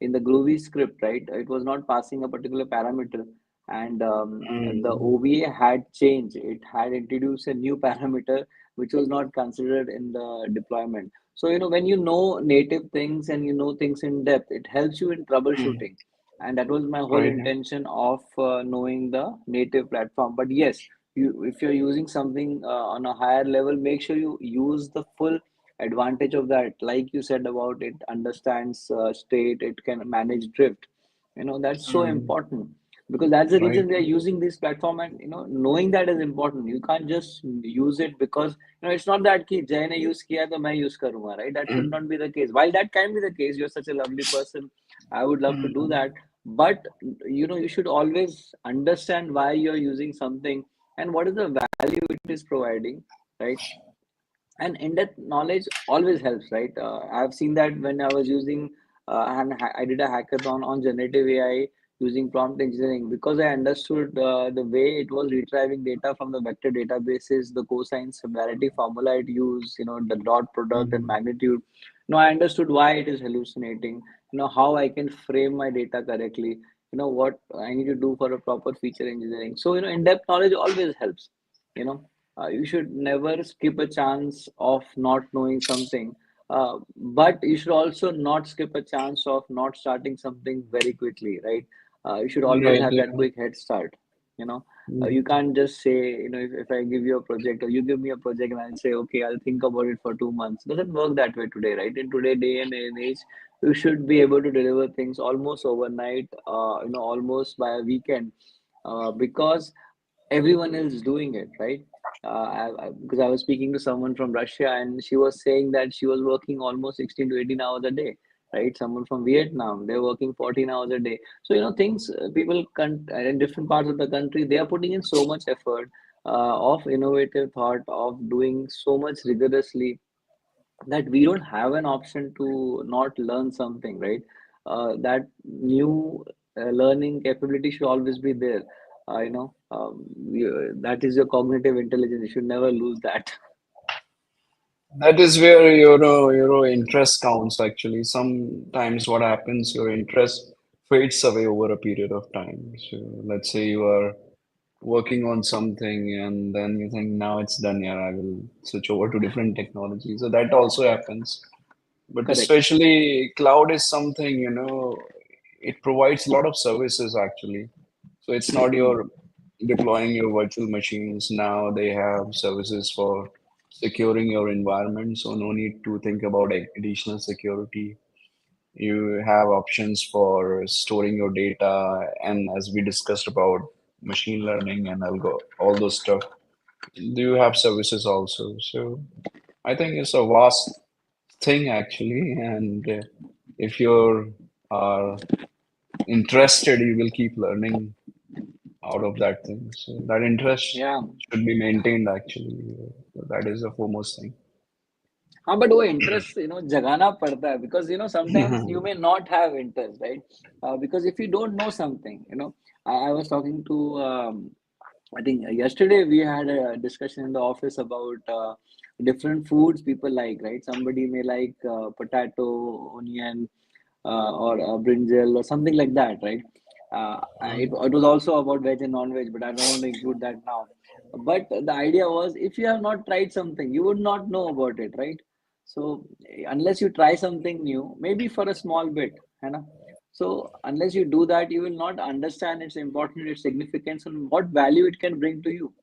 in the Groovy script, right, it was not passing a particular parameter, and the mm, OVA had changed. It had introduced a new parameter which was not considered in the deployment. So when you know native things and you know things in depth, it helps you in mm, troubleshooting, and that was my whole right. intention of knowing the native platform. But yes, if you're using something on a higher level, make sure you use the full advantage of that. Like you said about it understands state, it can manage drift. That's so Mm, important, because that's the right. reason we are using this platform. And knowing that is important. You can't just use it because it's not that ki Jay ne use kiya to main use karunga, right? That should Mm, not be the case. While that can be the case, you're such a lovely person, I would love to do mm, that. But you should always understand why you're using something and what is the value it is providing, right? And in-depth knowledge always helps, right? I've seen that when I was using and I did a hackathon on generative AI using prompt engineering, because I understood the way it was retrieving data from the vector databases, the cosine similarity formula it used, the dot product and mm. magnitude. I understood why it is hallucinating, how I can frame my data correctly, what I need to do for a proper feature engineering. So in-depth knowledge always helps. you know you should never skip a chance of not knowing something, but you should also not skip a chance of not starting something very quickly, right? You should always Right. have that Yeah. quick head start. you know you Mm. can't just say, if I give you a project or you give me a project and I'll say, okay, I'll think about it for 2 months. It doesn't work that way today, right? In today day and age, you should be able to deliver things almost overnight, almost by a weekend, because everyone is doing it, right? Because I was speaking to someone from Russia, and she was saying that she was working almost 16 to 18 hours a day, right? Someone from Vietnam, they're working 14 hours a day. So things, people in different parts of the country, they are putting in so much effort, of innovative thought, of doing so much rigorously, that we don't have an option to not learn something, right? That new learning capability should always be there. That is your cognitive intelligence. You should never lose that. That is where your interest counts actually. Sometimes what happens, your interest fades away over a period of time. So let's say you are working on something and then you think now it's done, yeah, I will switch over to different technology. So that also happens. But Correct. especially cloud is something, it provides a lot of services actually. So it's not Hmm. your deploying your virtual machines. Now they have services for securing your environment, so no need to think about additional security. You have options for storing your data, and as we discussed about machine learning and algo, all those stuff, do you have services also? So I think it's a vast thing actually, and if you're are interested, you will keep learning out of that thing. So that interest Yeah. should be maintained actually. That is the foremost thing. हाँ, but वो interest जगाना पड़ता है, because sometimes you may not have interest, right? Because if you don't know something, I was talking to, I think yesterday we had a discussion in the office about different foods people like, right? Somebody may like potato, onion, or brinjal or something like that, right? It was also about veg and non-veg, but I don't want to include that now. But the idea was, if you have not tried something, you would not know about it, right? So unless you try something new, maybe for a small bit, you know. So unless you do that, you will not understand its importance, its significance, and what value it can bring to you.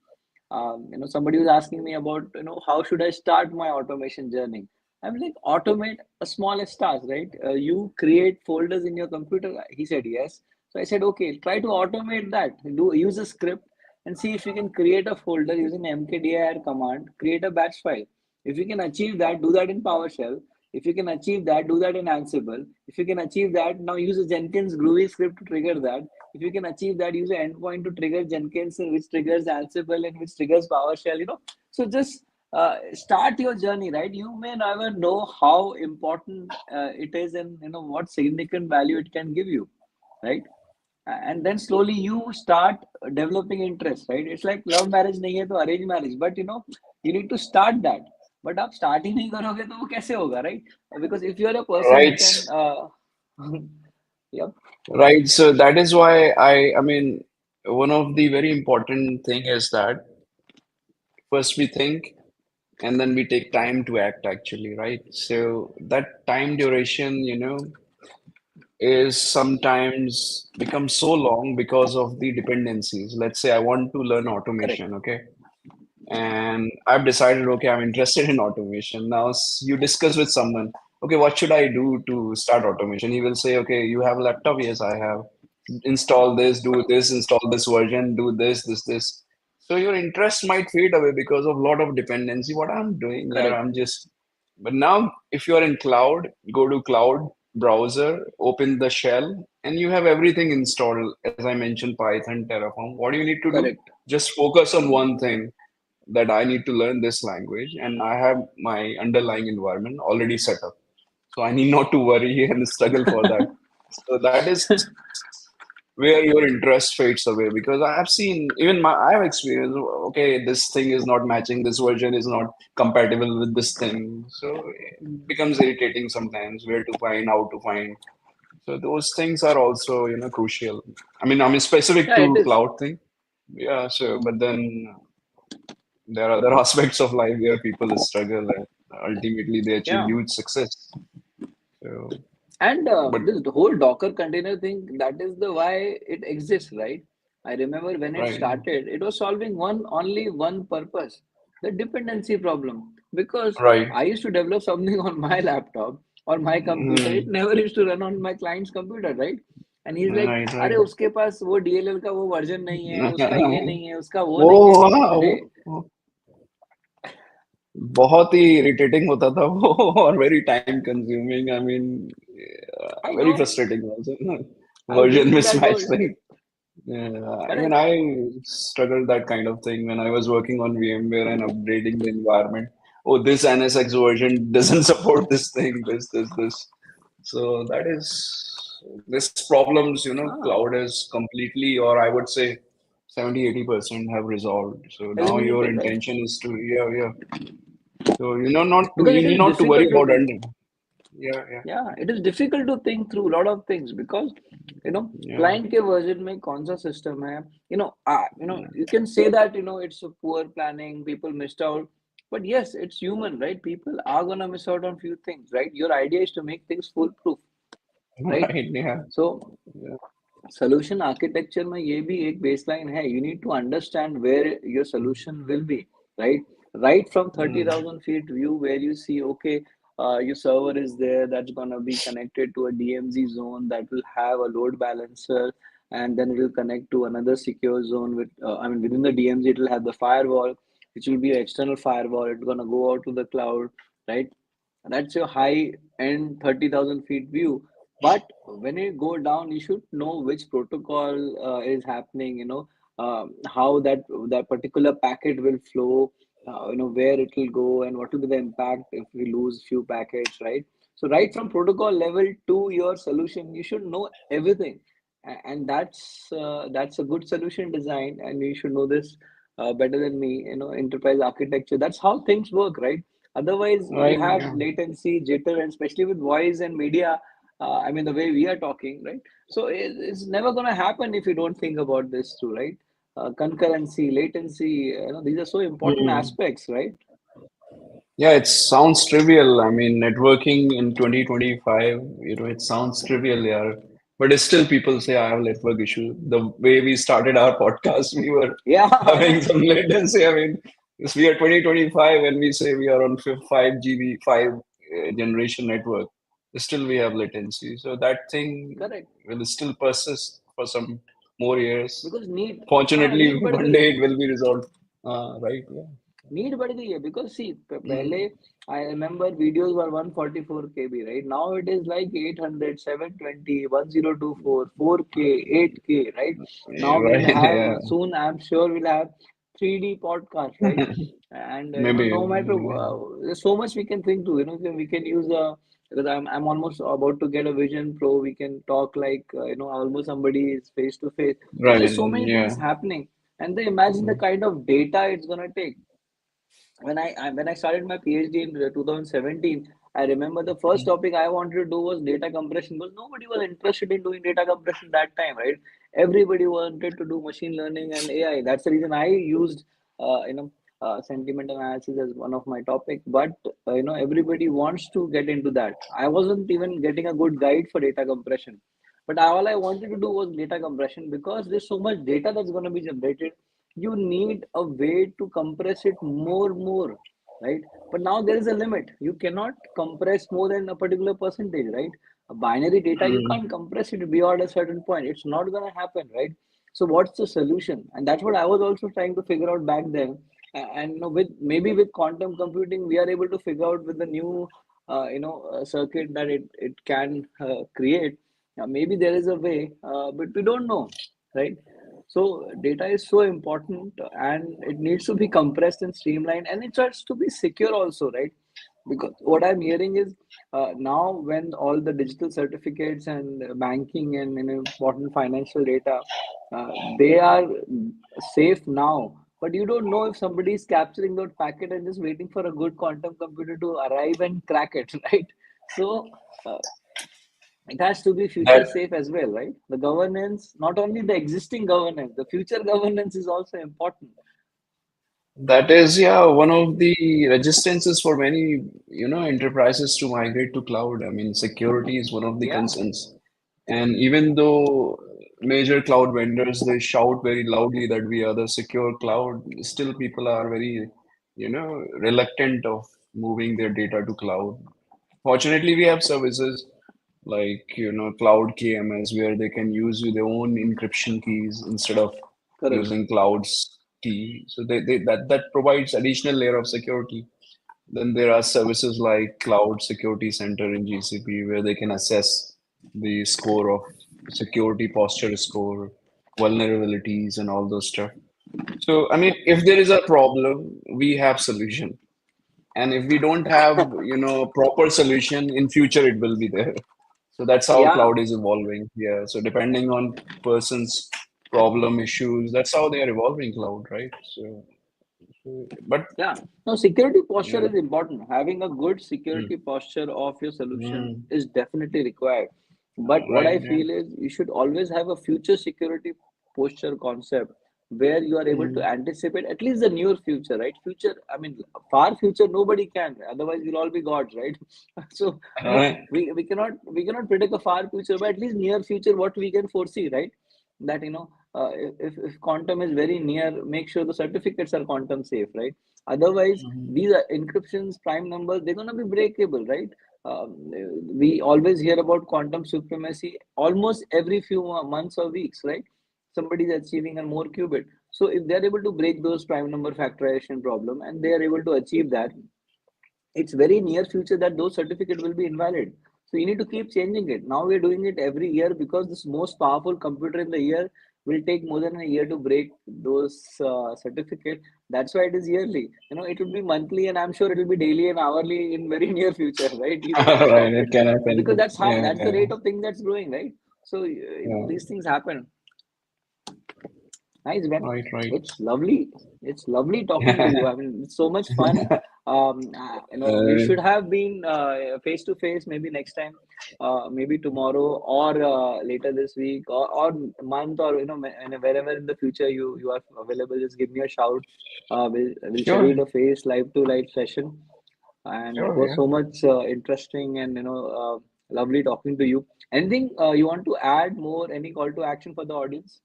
Somebody was asking me about, how should I start my automation journey? I'm like, automate a smallest task, right? You create folders in your computer. He said yes. So I said, okay, try to automate that. Do use a script and see if you can create a folder using mkdir command, create a batch file. If you can achieve that, do that in PowerShell. If you can achieve that, do that in Ansible. If you can achieve that, now use a Jenkins Groovy script to trigger that. If you can achieve that, use an endpoint to trigger Jenkins, which triggers Ansible and which triggers PowerShell. So just start your journey, right? You may never know how important it is, and what significant value it can give you, right? And then slowly you start developing interest, right? It's like love marriage nahi hai to arrange marriage, but you need to start that. But आप start ही नहीं करोगे तो वो कैसे होगा, right? Because if you're a person who Right. can yep, Right. So that is why I mean, one of the very important thing is that first we think and then we take time to act actually, right? So that time duration, is sometimes becomes so long because of the dependencies. Let's say I want to learn correct, automation, okay? And I've decided, okay, I'm interested in automation. Now you discuss with someone, okay, what should I do to start automation? He will say, okay, you have a laptop? Yes, I have. Install this, do this, install this version, do this. So your interest might fade away because of a lot of dependency. What I'm doing, yeah, correct, I'm just. But now, if you are in cloud, go to cloud browser, open the shell, and you have everything installed. As I mentioned, Python, Terraform. What do you need to do? correct. Just focus on one thing that I need to learn this language, and I have my underlying environment already set up. So I need not to worry and struggle for that. So that is where your interest fades away because I have seen even I have experienced, okay, this thing is not matching, this version is not compatible with this thing. So it becomes irritating sometimes where to find, how to find. So those things are also, crucial. I mean specific Yeah, it to is. cloud thing. Yeah, so but then there are other aspects of life where people struggle and ultimately they achieve Yeah. huge success. So, And but this the whole Docker container thing, that is the why it exists, right? I remember when it right, started, it was solving only one purpose, the dependency problem. Because right, I used to develop something on my laptop or my computer, it mm, never used to run on my client's computer, right? And he's like, right, अरे right. उसके पास वो DLL का वो version नहीं है, उसका ये नहीं है, उसका वो वो नहीं है. अरे, वो बहुत ही इरिटेटिंग होता था वो और very time consuming I mean I very know, frustrating also I've version been in that mismatch world. thing. Yeah, even Correct. I struggled that kind of thing when I was working on VMware and upgrading the environment. Oh, this NSX version doesn't support this thing, this. So that is this problems, Ah, cloud is completely, or I would say 70-80% have resolved. So now your eliminated, right? intention is to, yeah, yeah. So not to, Because you it need is not to worry difficult to about think. under. Yeah, yeah, Yeah, it is difficult to think through a lot of things because yeah. client के version में कौन सा system है. You can say that it's a poor planning, people missed out, but yes, it's human, right? People are gonna miss out on few things, right? Your idea is to make things foolproof, right? Right, yeah, So yeah. solution architecture में ये भी एक baseline है. You need to understand where your solution will be, right? Right from Mm, 30,000 feet view where you see, okay, your server is there that's gonna be connected to a DMZ zone that will have a load balancer, and then it will connect to another secure zone with, within the DMZ it will have the firewall, which will be an external firewall. It's gonna go out to the cloud, right? That's your high end 30,000 feet view. But when you go down, you should know which protocol is happening, how that particular packet will flow, where it will go and what will be the impact if we lose few packets, right? So right from protocol level to your solution, you should know everything. And that's a good solution design, and you should know this better than me, enterprise architecture. That's how things work, right? Otherwise, you right, have yeah. latency, jitter, and especially with voice and media. The way we are talking, right? So it's never going to happen if you don't think about this too, right? Concurrency, latency, these are so important Mm. aspects, right? Yeah, it sounds trivial. I mean, networking in 2025, it sounds trivial, yeah. But still, people say I have network issue. The way we started our podcast, we were Yeah, I having know. some latency. I mean, if we are 2025 and we say we are on 5 GB, 5 generation network, still we have latency. So that thing Correct. will still persist for some more years. Because Fortunately, need बढ़ one गई है. day it will be resolved. Right? Yeah. Need बढ़ गई है because see पहले Mm, I remember videos were 144 KB, right? Now it is like 800, 720, 1024, 4K, 8K, right? Now we'll right. have Yeah. soon, I'm sure we'll have 3D podcast, right? And Maybe. no matter Maybe. there's so much we can think to, we can use because I'm almost about to get a Vision Pro. We can talk like almost somebody is face to face. So Right. there's so many Yeah. things happening, and they imagine the kind of data it's gonna take. When I started my PhD in 2017, I remember the first topic I wanted to do was data compression because nobody was interested in doing data compression that time, right? Everybody wanted to do machine learning and AI. That's the reason I used sentiment analysis as one of my topic. But everybody wants to get into that. I wasn't even getting a good guide for data compression. But all I wanted to do was data compression because there's so much data that's going to be generated. You need a way to compress it more, right? But now there is a limit. You cannot compress more than a particular percentage, right? A binary data, you Mm. can't compress it beyond a certain point. It's not going to happen, right? So what's the solution? And that's what I was also trying to figure out back then. And with maybe with quantum computing, we are able to figure out with the new circuit that it can create. Maybe there is a way, but we don't know, right? So data is so important and it needs to be compressed and streamlined, and it has to be secure also, right? Because what I'm hearing is now when all the digital certificates and banking and important financial data, they are safe now, but you don't know if somebody is capturing that packet and just waiting for a good quantum computer to arrive and crack it, right? So uh, it has to be future That safe as well, right? The governance, not only the existing governance, the future governance is also important. that is, yeah, one of the resistances for many, enterprises to migrate to cloud. I mean, security is one of the Yeah, concerns. And even though major cloud vendors they shout very loudly that we are the secure cloud, still people are very, reluctant of moving their data to cloud. Fortunately, we have services like Cloud KMS where they can use their own encryption keys instead of correct. using Cloud's key. So that provides additional layer of security. Then there are services like Cloud Security Center in GCP where they can assess the score of security posture score, vulnerabilities, and all those stuff. So I mean, if there is a problem, we have solution. And if we don't have, proper solution in future, it will be there. So that's how Yeah, cloud is evolving. Yeah. So depending on person's problem issues, that's how they are evolving cloud, right? But yeah. No, security posture yeah. is important. Having a good security Mm. posture of your solution Mm. is definitely required. But what Right. I Yeah. feel is you should always have a future security posture concept where you are able to Mm. anticipate at least the near future, right? Future, I mean, far future, nobody can. Otherwise, we'll all be gods, right? So Right. we cannot predict a far future, but at least near future, what we can foresee, right? That if quantum is very near, make sure the certificates are quantum safe, right? Otherwise, Mhm. these are encryptions, prime numbers, they're going to be breakable, right? We always hear about quantum supremacy almost every few months or weeks, right? Somebody is achieving a more qubit. So if they're able to break those prime number factorization problem and they are able to achieve that, it's very near future that those certificate will be invalid. So you need to keep changing it. Now we're doing it every year because this most powerful computer in the year will take more than a year to break those certificate. That's why it is yearly. It will be monthly, and I'm sure it will be daily and hourly in very near future, right? You cannot Right. stop It it can happen. because that's how Yeah. that's the Yeah. rate of thing that's growing, right? So Yeah. these things happen. Nice, Ben. Right. Right. It's lovely. It's lovely talking to you. I mean, it's so much fun. We Uh, should have been face to face maybe next time, maybe tomorrow or later this week or month or wherever in the future you are available. Just give me a shout. We'll sure. schedule a face live to live session, and it Sure. was Yeah. so much interesting and Lovely talking to you. Anything you want to add more? Any call to action for the audience?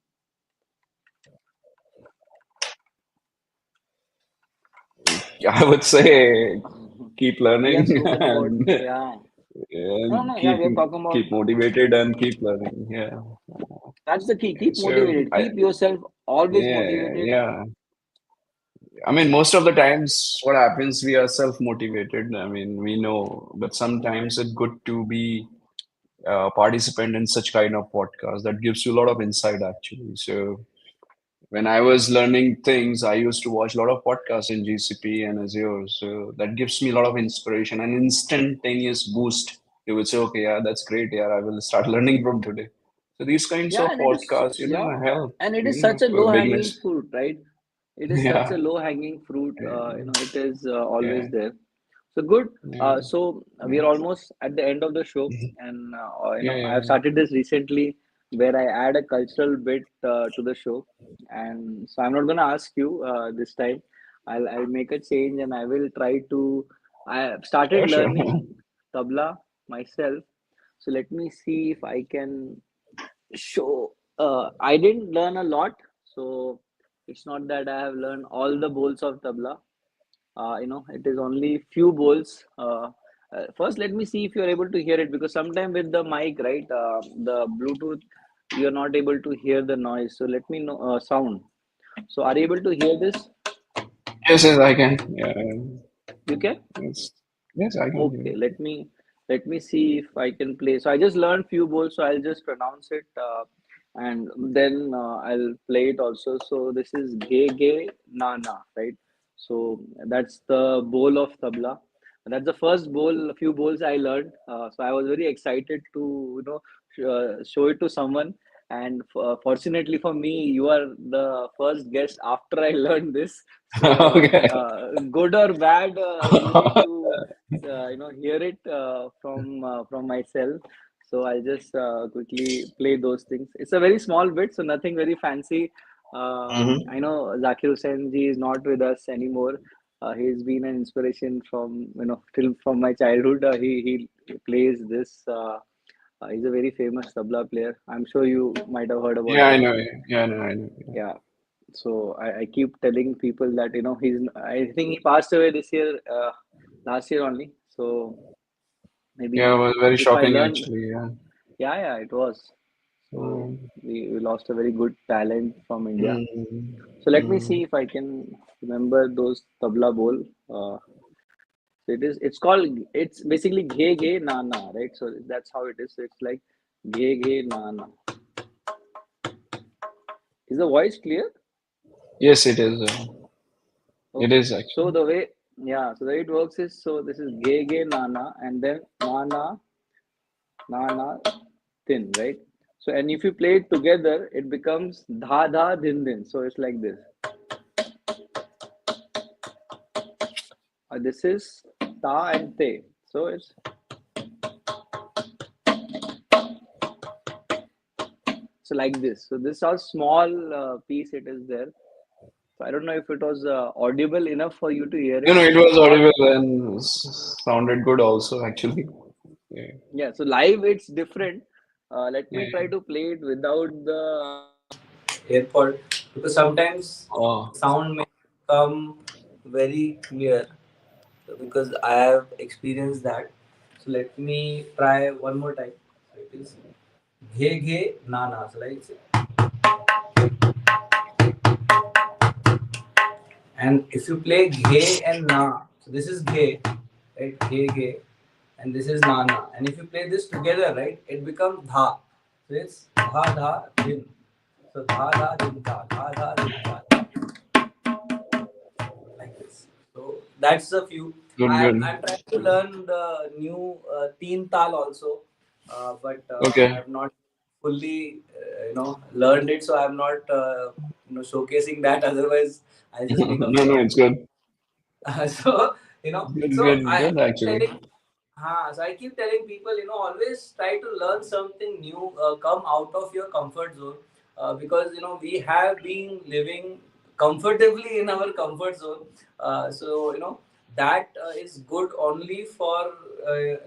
I would say keep We have learning spoken about, yeah. No, and no, yeah, we have talked about, keep motivated and keep learning. Yeah. that's the key. Keep So motivated. I Keep yourself always yeah motivated. yeah. I mean, most of the times, what happens, we are self-motivated. I mean, we know, but sometimes it's good to be a participant in such kind of podcast that gives you a lot of insight, actually. So when I was learning things, I used to watch a lot of podcasts in GCP and Azure. So that gives me a lot of inspiration, an instantaneous boost. You would say, okay, yeah, that's great. Yeah, I will start learning from today. So these kinds Yeah, of and it is, podcasts, yeah, help, and it is such for a low hanging beginners. fruit, right? It is such Yeah, a low hanging fruit. It is always yeah, there. So good. yeah, So we yeah, are almost at the end of the show, yeah, and yeah, I have yeah. started this recently, where I add a cultural bit to the show, and so I'm not gonna ask you this time. I'll make a change, and I will try to. I have started Sure, sure. learning tabla myself, so let me see if I can show. I didn't learn a lot, so it's not that I have learned all the bowls of tabla. It is only few bowls. First, let me see if you are able to hear it, because sometime with the mic, right, the Bluetooth, you are not able to hear the noise. So let me know sound. So are you able to hear this? Yes, yes, I can. Yeah, You can. yes, yes, I can hear. Okay, let me see if I can play. So I just learned few bowls, so I'll just pronounce it, and then I'll play it also. So this is Ge Ge Na Na, right? So that's the bowl of tabla. That's the first bowl, few bowls I learned. So I was very excited to show it to someone. And fortunately for me, you are the first guest after I learned this. So Okay. good or bad, you need to hear it from myself. So I'll just quickly play those things. It's a very small bit, so nothing very fancy. Mm-hmm. I know Zakir Hussain ji is not with us anymore. He's been an inspiration from till from my childhood. He plays this. He's a very famous tabla player. I'm sure you might have heard about Yeah, I him. know. Yeah, I know. I know. Yeah, Yeah. So I keep telling people that I think he passed away this year, last year only. So yeah, it maybe was very if I shocking learn, actually. Yeah. yeah, it was. So Mm, we lost a very good talent from India. mm, So let me mm. see if I can remember those tabla bowl. So it's basically ghe ghe na na, right? So that's how it is. So it's like ghe ghe na na. Is the voice clear? Yes, it is. It Okay. is So actually. the way it works is, so this is ghe ghe na na, and then na na thin, right? So and if you play it together, it becomes dha dha din din. So it's like this. This is ta and te. So it's so like this. So this is how small piece it is there. So I don't know if it was audible enough for you to hear No, it. no, it If was not, audible and sounded good also actually. Yeah. yeah. So live it's different. Let me Yeah. try to play it without the AirPod, because sometimes Oh, sound may come very clear, because I have experienced that. So let me try one more time. So it is ghe ghe na na. So like, and if you play ghe and na, so this is ghe, right? Ghe ghe, and this is na na. And if you play this together, right, it becomes dha. So it's dha dha din. So dha dha din dha, dha dha din dha, like this. So that's a few. good, I'm good. trying to learn the new teen tal also, but I Okay. have not fully learned it. So I'm not showcasing that. Otherwise, I'll just make a No, no, flop. it's good. So Good, so good, I good keep actually. telling, so I keep telling people, always try to learn something new, come out of your comfort zone, because we have been living comfortably in our comfort zone. So that is good only for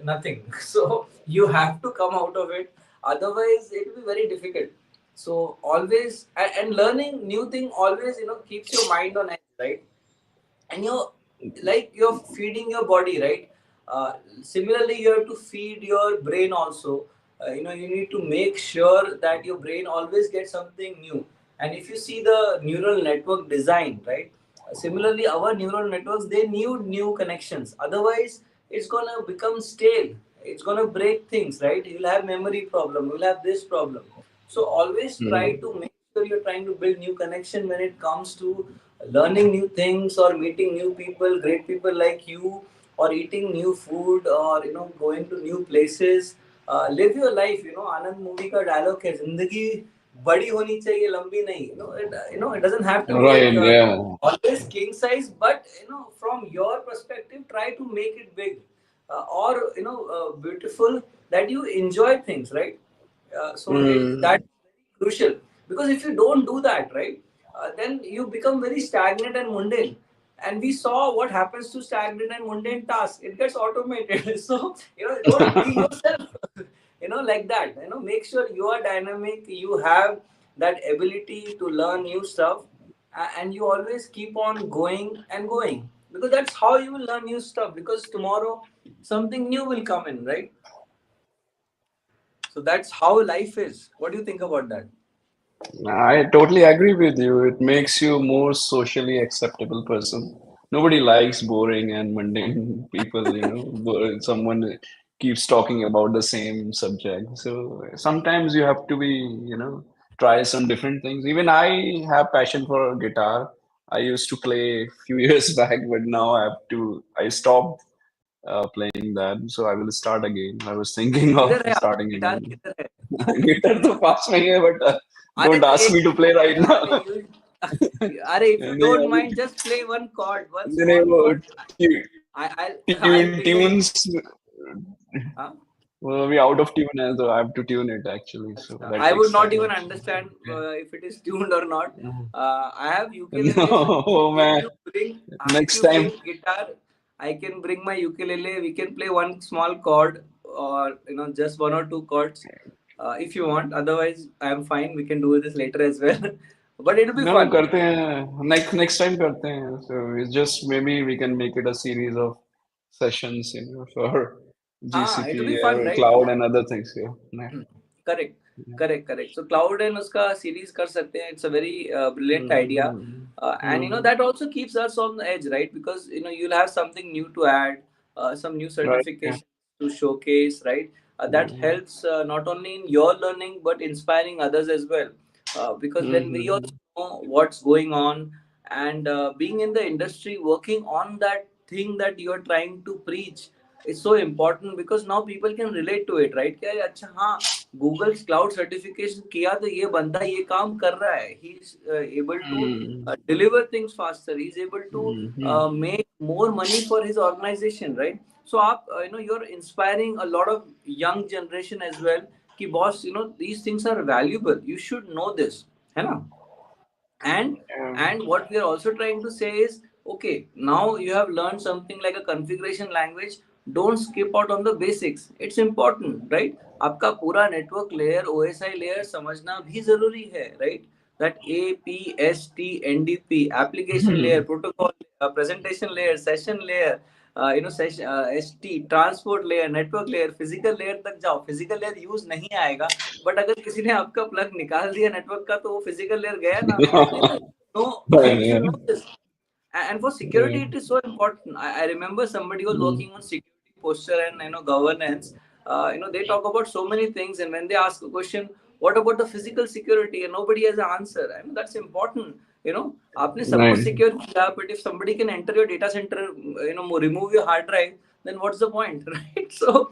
nothing. So you have to come out of it, otherwise it will be very difficult. So always, and learning new thing always, keeps your mind on edge, right? And you're feeding your body, right? Similarly, you have to feed your brain also. You need to make sure that your brain always gets something new. And if you see the neural network design, right, similarly our neural networks, they need new connections, otherwise it's gonna become stale, it's gonna break things, right? You'll have memory problem, you'll have this problem. So always try to make sure you're trying to build new connection when it comes to learning new things or meeting new people, great people like you, or eating new food, or going to new places. Live your life. Anand movie का dialogue है, जिंदगी बड़ी होनी चाहिए, लंबी नहीं. It doesn't have to be Right, yeah. always king size, but from your perspective, try to make it big, or beautiful, that you enjoy things, right? That's Mm, crucial, because if you don't do that, right, then you become very stagnant and mundane. And we saw what happens to stagnant and mundane tasks. It gets automated. So don't be yourself. Like that. Make sure you are dynamic. You have that ability to learn new stuff, and you always keep on going and going, because that's how you will learn new stuff. Because tomorrow something new will come in, right? So that's how life is. What do you think about that? I totally agree with you. It makes you more socially acceptable person. Nobody likes boring and mundane people, someone keeps talking about the same subject. So sometimes you have to be, try some different things. Even I have passion for guitar. I used to play a few years back, but now I stopped playing that. So I will start again. I was thinking of किधर है आपका starting guitar, again. किधर है? Guitar तो पास में ही है, but अरे don't तो ask एक me to play right now. अरे you अरे if you नहीं don't अभी mind, just play one chord, one नहीं small वो chord. I'll play the tunes huh? वो अभी out of tune है, so I have to tune it actually. So that I would takes not time even actually. understand Yeah. if it is tuned or not. I have ukulele, so No, if man. you bring if Next you time. bring guitar, I can bring my ukulele. We can play one small chord, or just one or two chords, if you want. Otherwise, I am fine. We can do this later as well. But it'll be No, fun. करते हैं. Next time करते हैं. So it's just maybe we can make it a series of sessions, for It'll GCP be fun, or right? cloud and other things. Yeah. Yeah. Correct Yeah. Correct correct so cloud and उसका series कर सकते हैं. It's a very brilliant idea. Mm-hmm. And Mm-hmm. that also keeps us on the edge, right? Because you'll have something new to add, some new Right. Yeah. certification to showcase, right? That Mm-hmm. helps not only in your learning but inspiring others as well. Because when we Mm-hmm. also know what's going on, and being in the industry, working on that thing that you're trying to preach is so important, because now people can relate to it, right? क्या अच्छा हाँ, Google cloud certification किया तो ये बंदा ये काम कर रहा है. He is able to deliver things faster. He's able to Mm-hmm. make more money for his organization, right? So आप you're inspiring a lot of young generation as well, कि boss, these things are valuable, you should know this, है ना? and Yeah. and what we are also trying to say is, okay, now you have learned something like a configuration language. Don't skip out on the basics, it's important, right? आपका पूरा network layer, OSI layer समझना भी जरूरी है, right? That APST, application layer, Hmm. protocol, presentation layer, session layer, session, ST, transport layer, network layer, physical layer तक जाओ. Physical layer use नहीं आएगा, बट अगर किसी ने आपका प्लग निकाल दिया नेटवर्क का, तो वो फिजिकल लेयर गया ना. No, you Yeah. should know this. And for Yeah. security, it is so important. I remember somebody was Mm. working on security posture and governance. They talk about so many things, and when they ask a question, what about the physical security, and nobody has an answer. I mean, that's important. आपने सब कुछ Right. secure किया, but if somebody can enter your data center, remove your hard drive, then what's the point, right? So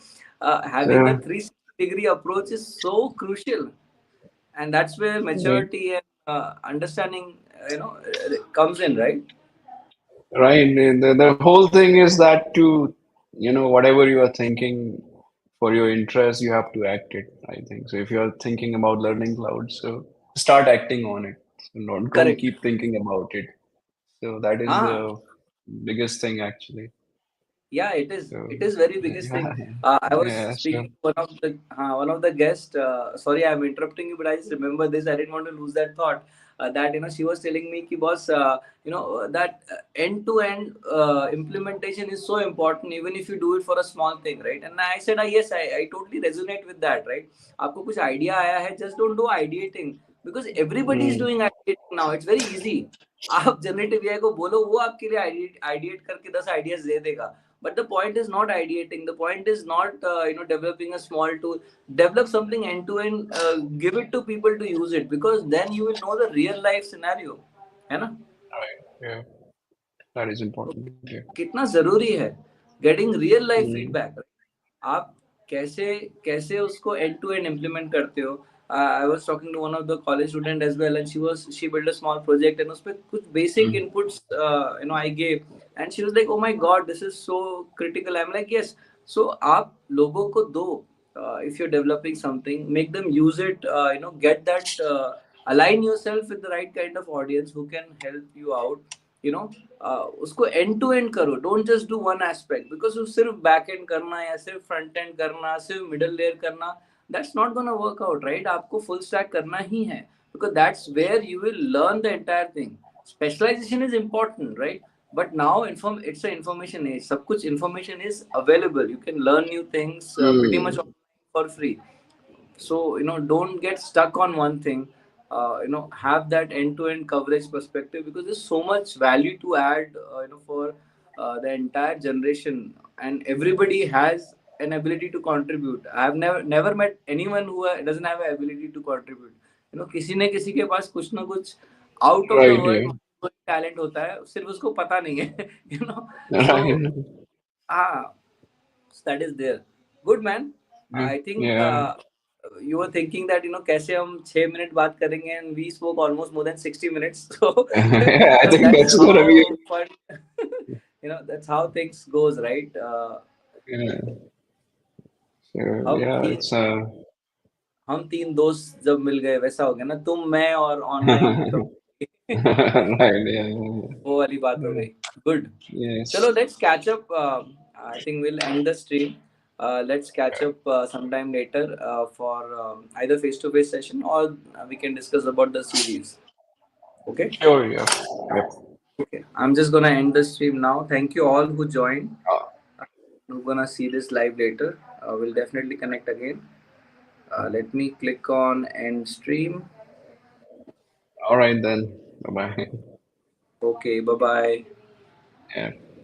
having Yeah. a 360-degree approach is so crucial, and that's where Right. maturity and understanding, comes in, right? Right. The whole thing is that whatever you are thinking for your interest, you have to act it, I think. So if you are thinking about learning cloud, so start acting on it. So don't Correct. keep thinking about it. So that is हाँ. the biggest thing actually. Yeah, it is. So It is very biggest yeah, thing. I was yeah, sure. speaking to one of the guests. Sorry, I'm interrupting you, but I just remember this. I didn't want to lose that thought. That she was telling me, "Ki boss, that end-to-end implementation is so important, even if you do it for a small thing, right?" And I said, "Yes, I totally resonate with that, right? आपको कुछ idea आया है, just don't do ideating because everybody is Mm, doing ideating now. It's very easy. आप generative AI को बोलो, वो आपके लिए आइडिएट करके 10 आइडियाज दे देगा. But the point is not ideating. The point is not developing a small tool. Develop something end to end. Give it to people to use it because then you will know the real life scenario, है ना? right. Yeah, that is तो important. Yeah. कितना जरूरी है getting real life Mm, feedback. आप कैसे कैसे उसको एंड टू एंड इम्प्लीमेंट करते हो. I was talking to one of the college student as well and she build a small project and उसपे कुछ basic mm, inputs I gave and she was like oh my God this is so critical. I am like yes. So आप लोगों को दो. If you're developing something, make them use it. Get that, align yourself with the right kind of audience who can help you out. उसको end to end करो. Don't just do one aspect because सिर्फ back end करना या सिर्फ front end करना सिर्फ middle layer करना that's not gonna work out, right. आपको फुल स्टैक करना ही है because that's where you will learn the entire thing. Specialization is important, right? But now it's an information age. सब कुछ information is available. You can learn new things pretty much mm. for free. So don't get stuck on one thing. Have that end-to-end coverage perspective because there's so much value to add for the entire generation, and everybody has an ability to contribute. I have never met anyone who doesn't have an ability to contribute. किसी न किसी के पास कुछ ना कुछ out of the Right. World Yeah. Talent होता है, सिर्फ उसको पता नहीं है. So Right. ah, so that is there. Good man. Yeah. I think Yeah. you were thinking that कैसे हम 6 मिनट बात करेंगे and we spoke almost more than 60 minutes. So I think that's that's gonna be. how fun. That's how things goes, right? Yeah. So हम yeah, तीन it's हम तीन दोस्त जब मिल गए वैसा हो गया ना, तुम मैं और online right. Community. Yeah, yeah, वो वाली बात हो yeah. गई. Good. Chalo, Yes. let's catch up. I think we'll end the stream. Let's catch up sometime later for either face-to-face session or we can discuss about the series. Okay. Sure. Yeah. Yep. Okay. I'm just gonna end the stream now. Thank you all who joined. Uh, We're gonna see this live later. We'll definitely connect again. Let me click on end stream. all right then. Bye bye. Okay. Bye bye. Yeah.